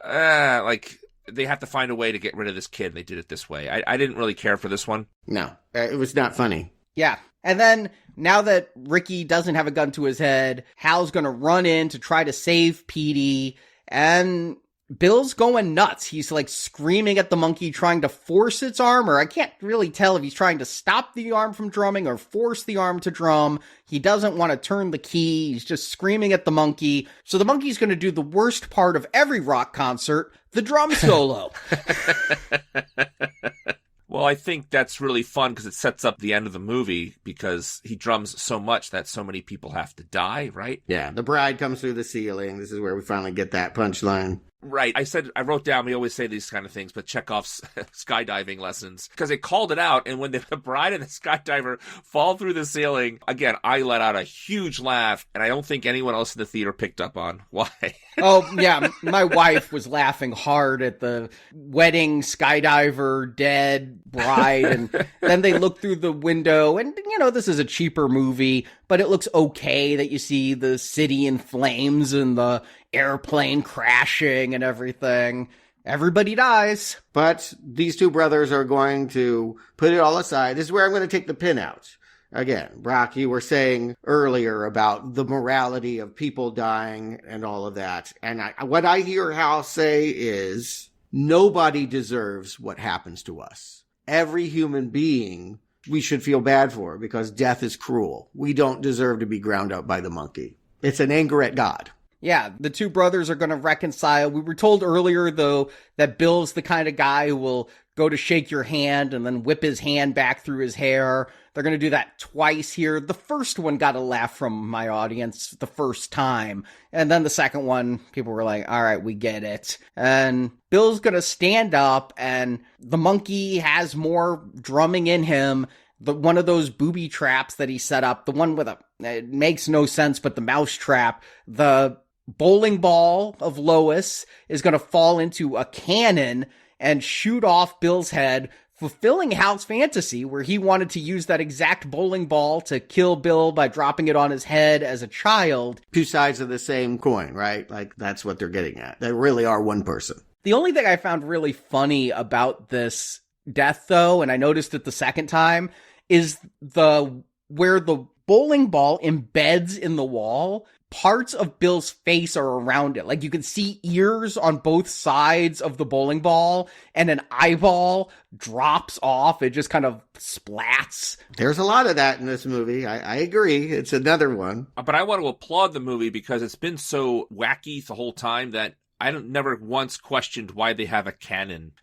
they have to find a way to get rid of this kid, and they did it this way. I didn't really care for this one. No, it was not funny. Yeah. And then, now that Ricky doesn't have a gun to his head, Hal's gonna run in to try to save Petey, and Bill's going nuts. He's like screaming at the monkey, trying to force its arm, or I can't really tell if he's trying to stop the arm from drumming or force the arm to drum. He doesn't want to turn the key. He's just screaming at the monkey. So the monkey's going to do the worst part of every rock concert, the drum solo. Well, I think that's really fun because it sets up the end of the movie because he drums so much that so many people have to die, right? Yeah, the bride comes through the ceiling. This is where we finally get that punchline. Right. I wrote down, we always say these kind of things, but Chekhov's skydiving lessons, because they called it out. And when the bride and the skydiver fall through the ceiling, again, I let out a huge laugh, and I don't think anyone else in the theater picked up on why. Oh, yeah. My wife was laughing hard at the wedding skydiver, dead bride. And then they look through the window, and, this is a cheaper movie, but it looks okay that you see the city in flames and the airplane crashing and everything. Everybody dies. But these two brothers are going to put it all aside. This is where I'm going to take the pin out. Again, Brock, you were saying earlier about the morality of people dying and all of that. And what I hear Hal say is, nobody deserves what happens to us. Every human being we should feel bad for because death is cruel. We don't deserve to be ground up by the monkey. It's an anger at God. Yeah, the two brothers are going to reconcile. We were told earlier, though, that Bill's the kind of guy who will go to shake your hand and then whip his hand back through his hair. They're going to do that twice here. The first one got a laugh from my audience the first time. And then the second one, people were like, all right, we get it. And Bill's going to stand up, and the monkey has more drumming in him. One of those booby traps that he set up, the one with it makes no sense, but the mouse trap, the bowling ball of Lotus is going to fall into a cannon and shoot off Bill's head, fulfilling Hal's fantasy where he wanted to use that exact bowling ball to kill Bill by dropping it on his head as a child. Two sides of the same coin, right? Like, that's what they're getting at. They really are one person. The only thing I found really funny about this death, though, and I noticed it the second time, is where the bowling ball embeds in the wall, parts of Bill's face are around it. Like, you can see ears on both sides of the bowling ball, and an eyeball drops off. It just kind of splats. There's a lot of that in this movie. I agree. It's another one. But I want to applaud the movie because it's been so wacky the whole time that I never once questioned why they have a cannon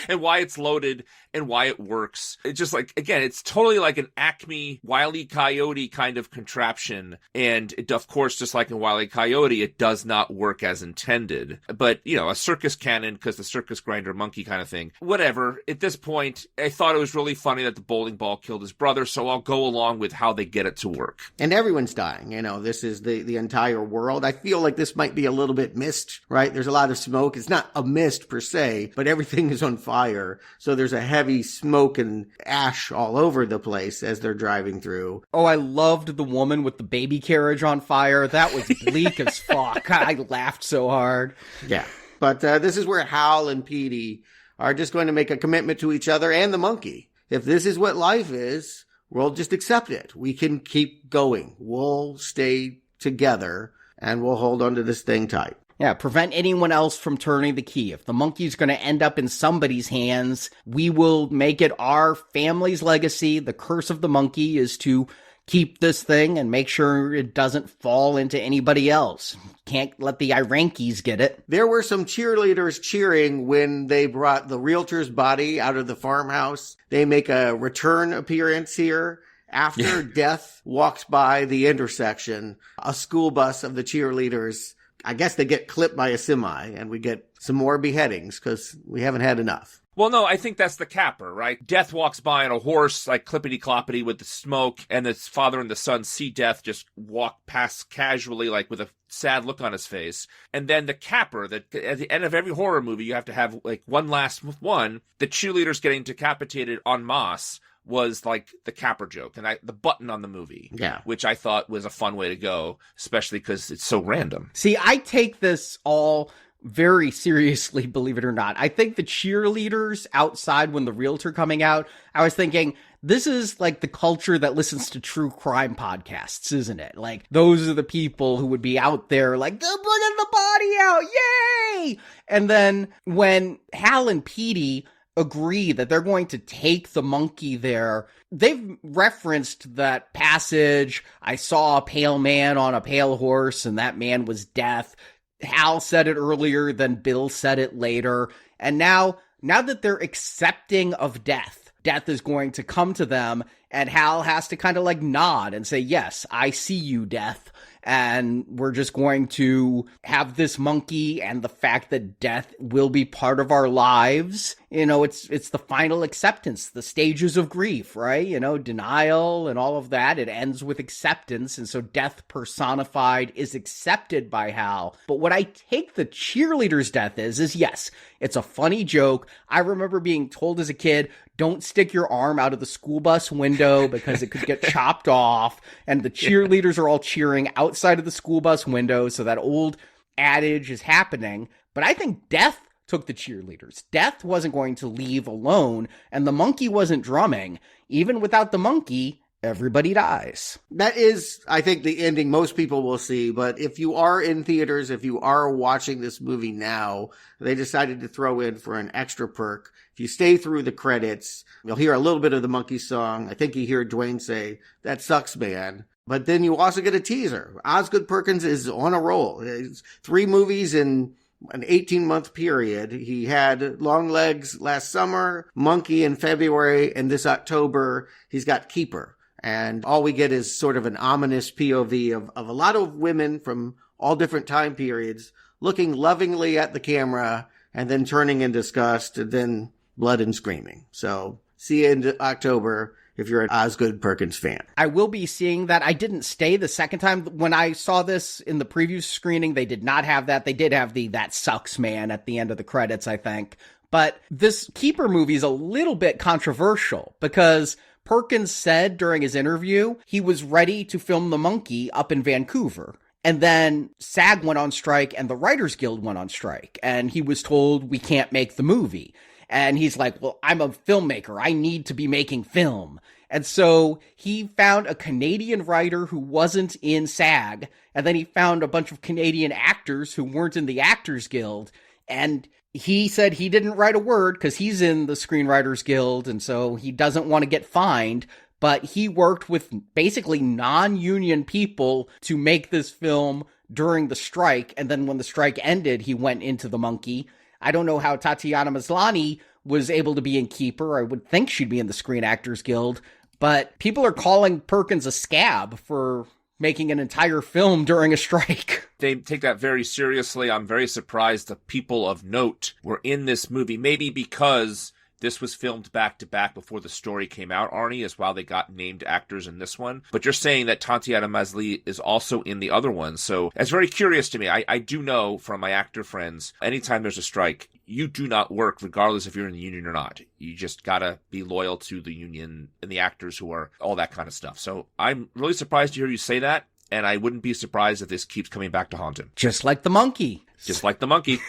and why it's loaded and why it works. It's just like, again, it's totally like an Acme Wile E. Coyote kind of contraption. And it, of course, just like in Wile E. Coyote, it does not work as intended. But, a circus cannon, because the circus grinder monkey kind of thing. Whatever. At this point, I thought it was really funny that the bowling ball killed his brother, so I'll go along with how they get it to work. And everyone's dying. This is the entire world. I feel like this might be a little bit missed. Right? There's a lot of smoke. It's not a mist per se, but everything is on fire. So there's a heavy smoke and ash all over the place as they're driving through. Oh, I loved the woman with the baby carriage on fire. That was bleak as fuck. I laughed so hard. Yeah. But this is where Hal and Petey are just going to make a commitment to each other and the monkey. If this is what life is, we'll just accept it. We can keep going. We'll stay together and we'll hold on to this thing tight. Yeah, prevent anyone else from turning the key. If the monkey's going to end up in somebody's hands, we will make it our family's legacy. The curse of the monkey is to keep this thing and make sure it doesn't fall into anybody else. Can't let the Irankis get it. There were some cheerleaders cheering when they brought the realtor's body out of the farmhouse. They make a return appearance here. After Death walks by the intersection, a school bus of the cheerleaders, I guess they get clipped by a semi, and we get some more beheadings because we haven't had enough. Well, no, I think that's the capper, right? Death walks by on a horse, like clippity-cloppity with the smoke, and the father and the son see Death just walk past casually, like with a sad look on his face. And then the capper, that at the end of every horror movie, you have to have like one last one. The cheerleaders getting decapitated en masse was like the capper joke and the button on the movie, which I thought was a fun way to go, especially because it's so random. See, I take this all very seriously, believe it or not. I think the cheerleaders outside when the reels are coming out, I was thinking, this is like the culture that listens to true crime podcasts, isn't it? Like, those are the people who would be out there like, they're bringing the body out, yay! And then when Hal and Petey agree that they're going to take the monkey there, they've referenced that passage, I saw a pale man on a pale horse, and that man was death. Hal said it earlier, then Bill said it later. And now that they're accepting of death is going to come to them, and Hal has to kind of like nod and say, yes, I see you, Death. And we're just going to have this monkey, and the fact that death will be part of our lives. You know, it's the final acceptance, the stages of grief, right? You know, denial and all of that. It ends with acceptance. And so death personified is accepted by Hal. But what I take the cheerleader's death is yes, it's a funny joke. I remember being told as a kid, don't stick your arm out of the school bus window because it could get chopped off. And the cheerleaders are all cheering outside of the school bus window. So that old adage is happening. But I think death took the cheerleaders. Death wasn't going to leave alone. And the monkey wasn't drumming. Even without the monkey, everybody dies. That is, I think, the ending most people will see. But if you are in theaters, if you are watching this movie now, they decided to throw in for an extra perk. If you stay through the credits, you'll hear a little bit of the monkey song. I think you hear Dwayne say, "That sucks, man." But then you also get a teaser. Osgood Perkins is on a roll. It's 3 movies in an 18-month period. He had Longlegs last summer, Monkey in February, and this October, he's got Keeper. And all we get is sort of an ominous POV of a lot of women from all different time periods looking lovingly at the camera and then turning in disgust and then blood and screaming. So see you in October if you're an Osgood Perkins fan. I will be seeing that. I didn't stay the second time. When I saw this in the preview screening, they did not have that. They did have the "that sucks, man" at the end of the credits, I think. But this Keeper movie is a little bit controversial because Perkins said during his interview he was ready to film The Monkey up in Vancouver. And then SAG went on strike and the Writers Guild went on strike. And he was told, we can't make the movie. And he's like, well, I'm a filmmaker. I need to be making film. And so he found a Canadian writer who wasn't in SAG. And then he found a bunch of Canadian actors who weren't in the Actors Guild. And he said he didn't write a word because he's in the Screenwriters Guild. And so he doesn't want to get fined. But he worked with basically non-union people to make this film during the strike. And then when the strike ended, he went into The Monkey. I don't know how Tatiana Maslany was able to be in Keeper. I would think she'd be in the Screen Actors Guild. But people are calling Perkins a scab for making an entire film during a strike. They take that very seriously. I'm very surprised the people of note were in this movie, maybe because this was filmed back-to-back before the story came out, Arnie, is why they got named actors in this one. But you're saying that Tatiana Maslany is also in the other one. So it's very curious to me. I do know from my actor friends, anytime there's a strike, you do not work regardless if you're in the union or not. You just gotta be loyal to the union and the actors who are all that kind of stuff. So I'm really surprised to hear you say that. And I wouldn't be surprised if this keeps coming back to haunt him. Just like the monkey. Just like the monkey.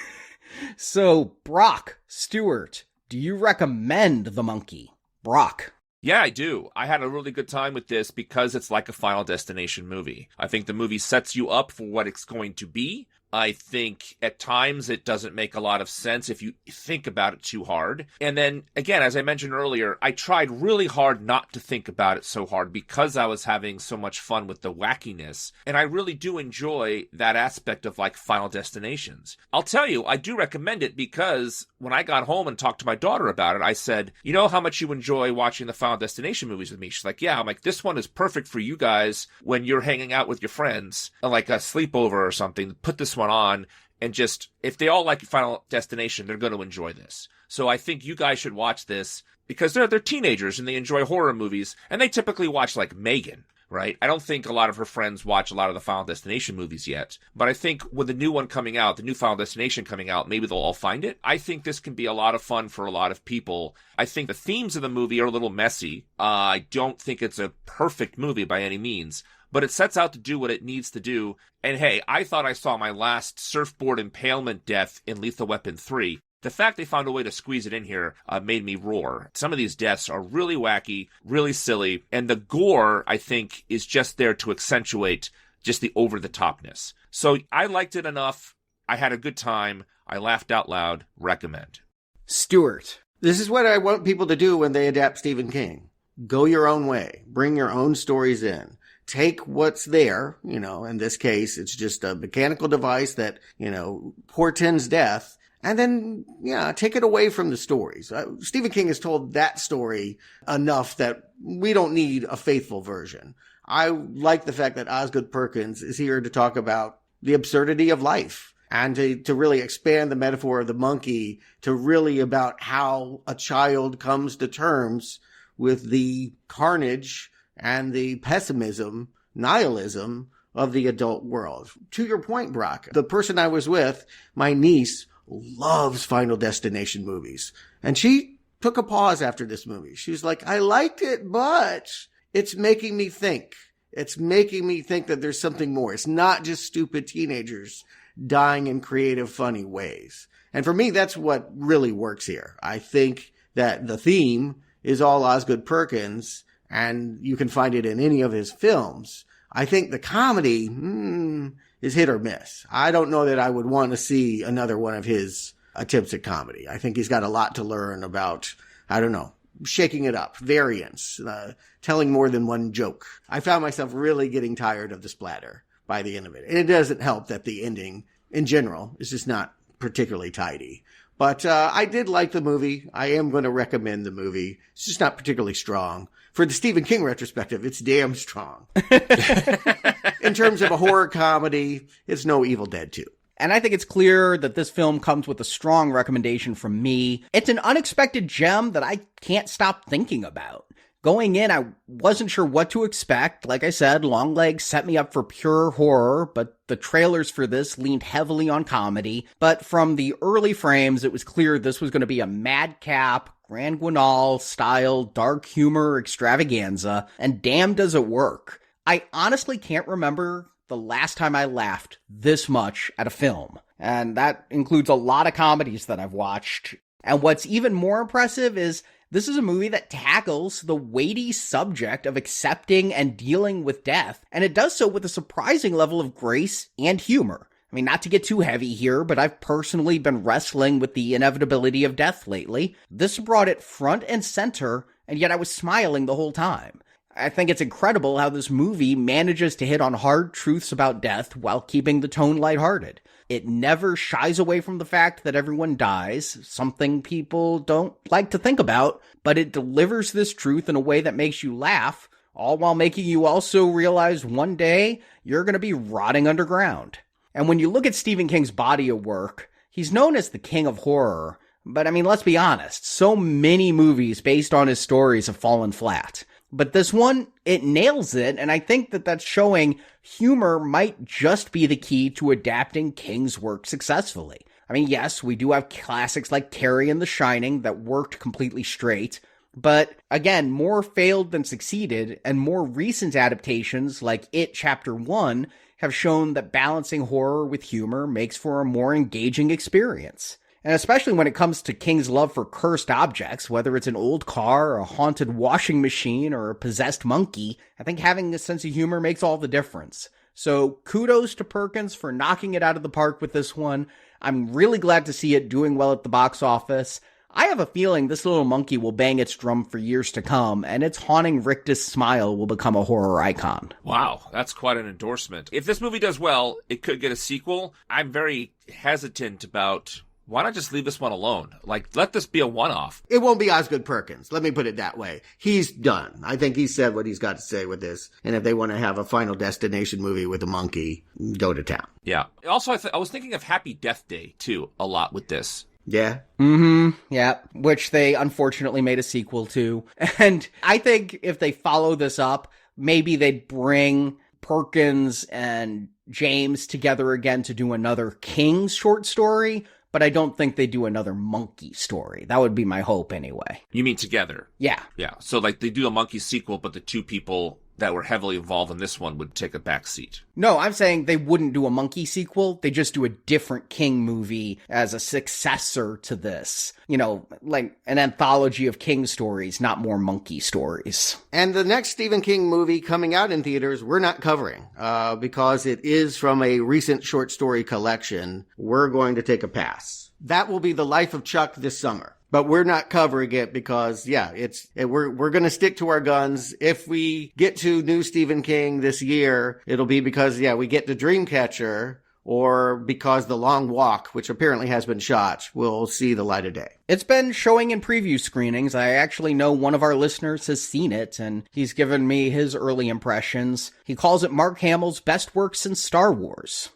So, Brock, Stuart, do you recommend The Monkey? Brock. Yeah, I do. I had a really good time with this because it's like a Final Destination movie. I think the movie sets you up for what it's going to be. I think at times it doesn't make a lot of sense if you think about it too hard. And then, again, as I mentioned earlier, I tried really hard not to think about it so hard because I was having so much fun with the wackiness. And I really do enjoy that aspect of, like, Final Destinations. I'll tell you, I do recommend it because when I got home and talked to my daughter about it, I said, you know how much you enjoy watching the Final Destination movies with me? She's like, yeah. I'm like, this one is perfect for you guys when you're hanging out with your friends, like a sleepover or something. Put this one on and just, if they all like Final Destination, they're going to enjoy this. So I think you guys should watch this because they're teenagers and they enjoy horror movies and they typically watch like Megan, right? I don't think a lot of her friends watch a lot of the Final Destination movies yet, but I think with the new one coming out, the new Final Destination coming out, maybe they'll all find it. I think this can be a lot of fun for a lot of people. I think the themes of the movie are a little messy. I don't think it's a perfect movie by any means, but it sets out to do what it needs to do. And hey, I thought I saw my last surfboard impalement death in Lethal Weapon 3. The fact they found a way to squeeze it in here made me roar. Some of these deaths are really wacky, really silly, and the gore, I think, is just there to accentuate just the over-the-topness. So I liked it enough. I had a good time. I laughed out loud. Recommend. Stuart. This is what I want people to do when they adapt Stephen King. Go your own way. Bring your own stories in. Take what's there, in this case, it's just a mechanical device that, portends death. And then, take it away from the stories. Stephen King has told that story enough that we don't need a faithful version. I like the fact that Osgood Perkins is here to talk about the absurdity of life and to really expand the metaphor of the monkey to really about how a child comes to terms with the carnage and the pessimism, nihilism of the adult world. To your point, Brock, the person I was with, my niece, loves Final Destination movies. And she took a pause after this movie. She was like, I liked it, but it's making me think. It's making me think that there's something more. It's not just stupid teenagers dying in creative, funny ways. And for me, that's what really works here. I think that the theme is all Osgood Perkins, and you can find it in any of his films. I think the comedy, is hit or miss. I don't know that I would want to see another one of his attempts at comedy. I think he's got a lot to learn about, shaking it up, variance, telling more than one joke. I found myself really getting tired of the splatter by the end of it. And it doesn't help that the ending, in general, is just not particularly tidy. But I did like the movie. I am going to recommend the movie. It's just not particularly strong. For the Stephen King retrospective, it's damn strong. In terms of a horror comedy, it's no Evil Dead 2. And I think it's clear that this film comes with a strong recommendation from me. It's an unexpected gem that I can't stop thinking about. Going in, I wasn't sure what to expect. Like I said, Longlegs set me up for pure horror, but the trailers for this leaned heavily on comedy. But from the early frames, it was clear this was going to be a madcap, Grand Guignol style dark humor extravaganza, and damn does it work. I honestly can't remember the last time I laughed this much at a film, and that includes a lot of comedies that I've watched. And what's even more impressive is this is a movie that tackles the weighty subject of accepting and dealing with death, and it does so with a surprising level of grace and humor. I mean, not to get too heavy here, but I've personally been wrestling with the inevitability of death lately. This brought it front and center, and yet I was smiling the whole time. I think it's incredible how this movie manages to hit on hard truths about death while keeping the tone lighthearted. It never shies away from the fact that everyone dies, something people don't like to think about, but it delivers this truth in a way that makes you laugh, all while making you also realize one day you're going to be rotting underground. And when you look at Stephen King's body of work, he's known as the king of horror, but I mean, let's be honest, so many movies based on his stories have fallen flat. But this one, it nails it, and I think that that's showing humor might just be the key to adapting King's work successfully. I mean, yes, we do have classics like Carrie and The Shining that worked completely straight, but again, more failed than succeeded, and more recent adaptations like It Chapter 1 have shown that balancing horror with humor makes for a more engaging experience. And especially when it comes to King's love for cursed objects, whether it's an old car, a haunted washing machine, or a possessed monkey, I think having a sense of humor makes all the difference. So kudos to Perkins for knocking it out of the park with this one. I'm really glad to see it doing well at the box office. I have a feeling this little monkey will bang its drum for years to come, and its haunting rictus smile will become a horror icon. Wow, that's quite an endorsement. If this movie does well, it could get a sequel. I'm very hesitant about... Why not just leave this one alone? Like, let this be a one-off. It won't be Osgood Perkins. Let me put it that way. He's done. I think he said what he's got to say with this. And if they want to have a Final Destination movie with a monkey, go to town. Yeah. Also, I was thinking of Happy Death Day, too, a lot with this. Yeah. Yeah. Which they unfortunately made a sequel to. And I think if they follow this up, maybe they'd bring Perkins and James together again to do another King's short story. But I don't think they do another monkey story. That would be my hope anyway. You mean together? Yeah. Yeah. So like they do a monkey sequel, but the two people that were heavily involved in this one would take a back seat. No, I'm saying they wouldn't do a monkey sequel. They just do a different King movie as a successor to this. You know, like an anthology of King stories, not more monkey stories. And the next Stephen King movie coming out in theaters, we're not covering, because it is from a recent short story collection. We're going to take a pass. That will be The Life of Chuck this summer. But we're not covering it because, we're going to stick to our guns. If we get to new Stephen King this year, it'll be because, we get to Dreamcatcher, or because The Long Walk, which apparently has been shot, will see the light of day. It's been showing in preview screenings. I actually know one of our listeners has seen it, and he's given me his early impressions. He calls it Mark Hamill's best work since Star Wars.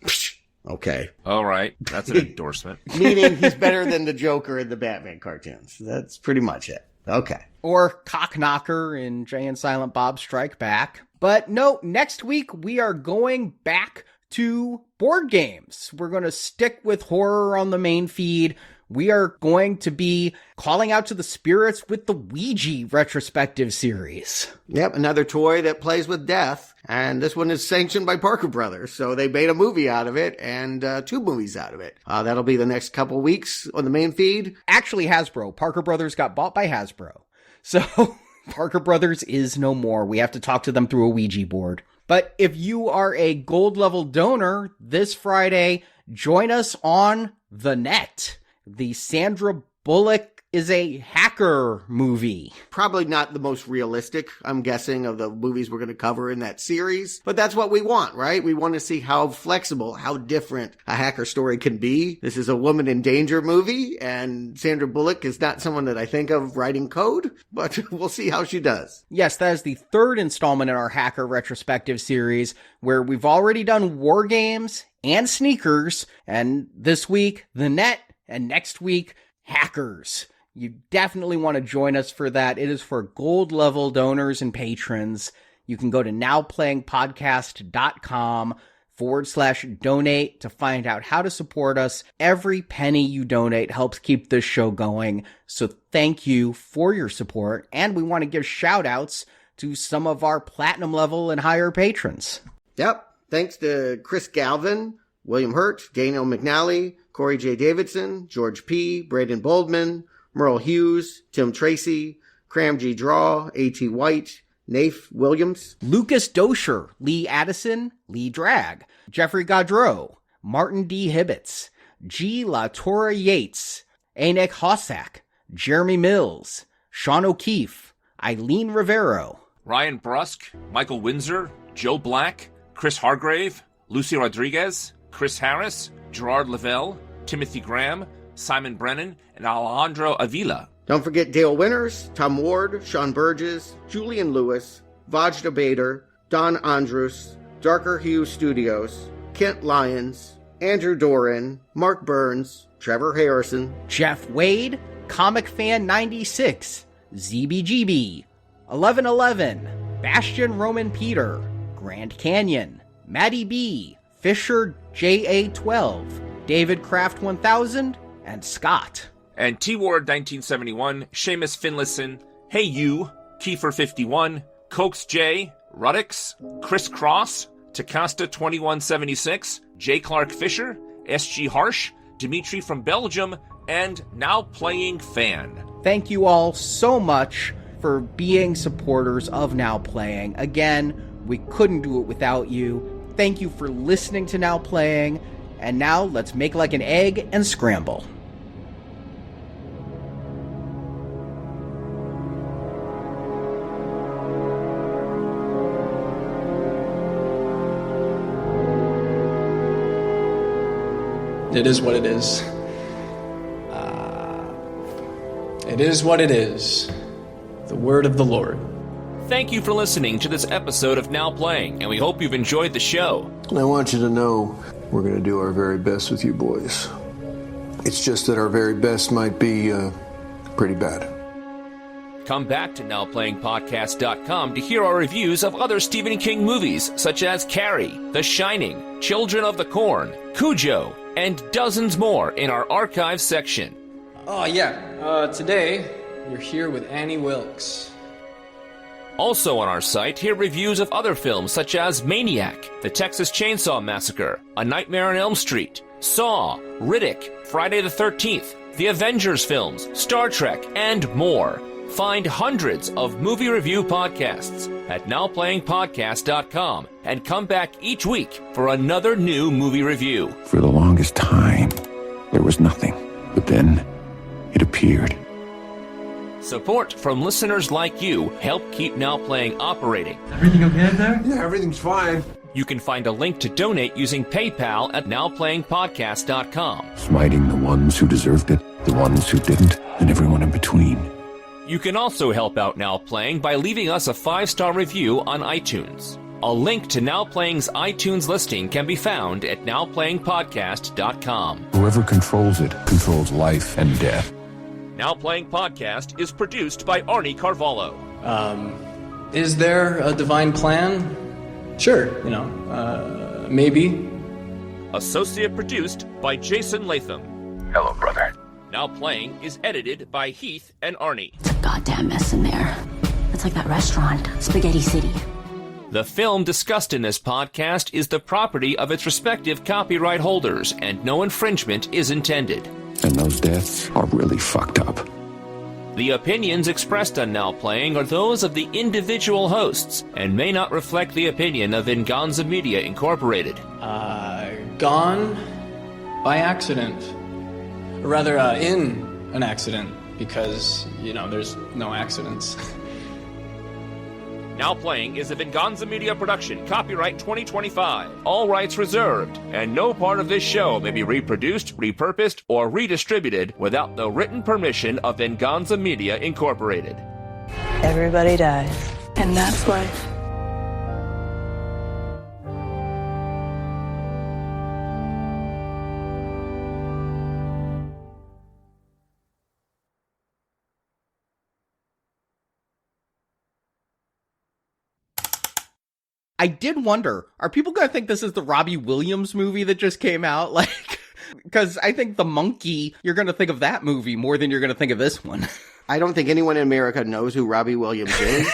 Okay. All right. That's an endorsement. Meaning he's better than the Joker in the Batman cartoons. That's pretty much it. Okay. Or Cockknocker in Jay and Silent Bob Strike Back. But no, next week we are going back to board games. We're going to stick with horror on the main feed. We are going to be calling out to the spirits with the Ouija retrospective series. Yep, another toy that plays with death. And this one is sanctioned by Parker Brothers. So they made a movie out of it and 2 movies out of it. That'll be the next couple weeks on the main feed. Actually, Hasbro. Parker Brothers got bought by Hasbro. So Parker Brothers is no more. We have to talk to them through a Ouija board. But if you are a gold level donor this Friday, join us on The Net. The Sandra Bullock is a hacker movie. Probably not the most realistic, I'm guessing, of the movies we're going to cover in that series. But that's what we want, right? We want to see how flexible, how different a hacker story can be. This is a woman in danger movie, and Sandra Bullock is not someone that I think of writing code, but we'll see how she does. Yes, that is the 3rd installment in our hacker retrospective series, where we've already done war games and sneakers, and this week, The Net, and next week, hackers. You definitely want to join us for that. It is for gold level donors and patrons. You can go to nowplayingpodcast.com/donate to find out how to support us. Every penny you donate helps keep this show going. So thank you for your support. And we want to give shout outs to some of our platinum level and higher patrons. Yep. Thanks to Chris Galvin, William Hurt, Daniel McNally, Corey J. Davidson, George P., Braden Boldman, Merle Hughes, Tim Tracy, Cram G. Draw, A.T. White, Nafe Williams, Lucas Dosher, Lee Addison, Lee Drag, Jeffrey Gaudreau, Martin D. Hibbets, G. La Torre Yates, Anek Hossack, Jeremy Mills, Sean O'Keefe, Eileen Rivero, Ryan Brusk, Michael Windsor, Joe Black, Chris Hargrave, Lucy Rodriguez, Chris Harris, Gerard Lavelle, Timothy Graham, Simon Brennan, and Alejandro Avila. Don't forget Dale Winters, Tom Ward, Sean Burgess, Julian Lewis, Vajda Bader, Don Andrus, Darker Hue Studios, Kent Lyons, Andrew Doran, Mark Burns, Trevor Harrison, Jeff Wade, Comic Fan 96, ZBGB, 1111, Bastion Roman Peter, Grand Canyon, Maddie B, Fisher JA12, David Kraft 1000, and Scott. And T-Ward 1971, Seamus Finlayson, Hey You, Kiefer 51, Cokes J, Ruddix, Chris Cross, Takasta 2176, J. Clark Fisher, S.G. Harsh, Dimitri from Belgium, and Now Playing Fan. Thank you all so much for being supporters of Now Playing. Again, we couldn't do it without you. Thank you for listening to Now Playing. And now let's make like an egg and scramble. It is what it is. It is what it is. The word of the Lord. Thank you for listening to this episode of Now Playing, and we hope you've enjoyed the show. And I want you to know we're going to do our very best with you boys. It's just that our very best might be pretty bad. Come back to NowPlayingPodcast.com to hear our reviews of other Stephen King movies, such as Carrie, The Shining, Children of the Corn, Cujo, and dozens more in our archive section. Oh, yeah. Today, you're here with Annie Wilkes. Also on our site, hear reviews of other films such as Maniac, The Texas Chainsaw Massacre, A Nightmare on Elm Street, Saw, Riddick, Friday the 13th, the Avengers films, Star Trek, and more. Find hundreds of movie review podcasts at nowplayingpodcast.com and come back each week for another new movie review. For the longest time, there was nothing. But then, it appeared. Support from listeners like you help keep Now Playing operating. Everything okay there? Yeah, everything's fine. You can find a link to donate using PayPal at nowplayingpodcast.com. Smiting the ones who deserved it, the ones who didn't, and everyone in between. You can also help out Now Playing by leaving us a 5-star review on iTunes. A link to Now Playing's iTunes listing can be found at nowplayingpodcast.com. Whoever controls it controls life and death. Now Playing Podcast is produced by Arnie Carvalho. Is there a divine plan? Sure, maybe. Associate produced by Jason Latham. Hello, brother. Now Playing is edited by Heath and Arnie. It's a goddamn mess in there. It's like that restaurant, Spaghetti City. The film discussed in this podcast is the property of its respective copyright holders, and no infringement is intended. And those deaths are really fucked up. The opinions expressed on Now Playing are those of the individual hosts and may not reflect the opinion of Venganza Media Incorporated. Gone by accident. Or rather, in an accident, because, there's no accidents. Now Playing is a Venganza Media production, copyright 2025, all rights reserved, and no part of this show may be reproduced, repurposed, or redistributed without the written permission of Venganza Media Incorporated. Everybody dies, and that's life. I did wonder, are people going to think this is the Robbie Williams movie that just came out? Because I think The Monkey, you're going to think of that movie more than you're going to think of this one. I don't think anyone in America knows who Robbie Williams is,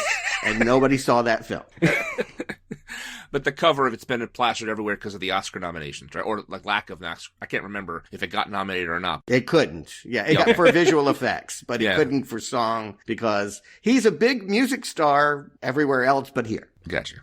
and nobody saw that film. But the cover of it's been plastered everywhere because of the Oscar nominations, right? Or lack of Oscar. I can't remember if it got nominated or not. It couldn't. Yeah, it got for visual effects, but it couldn't for song because he's a big music star everywhere else but here. Gotcha.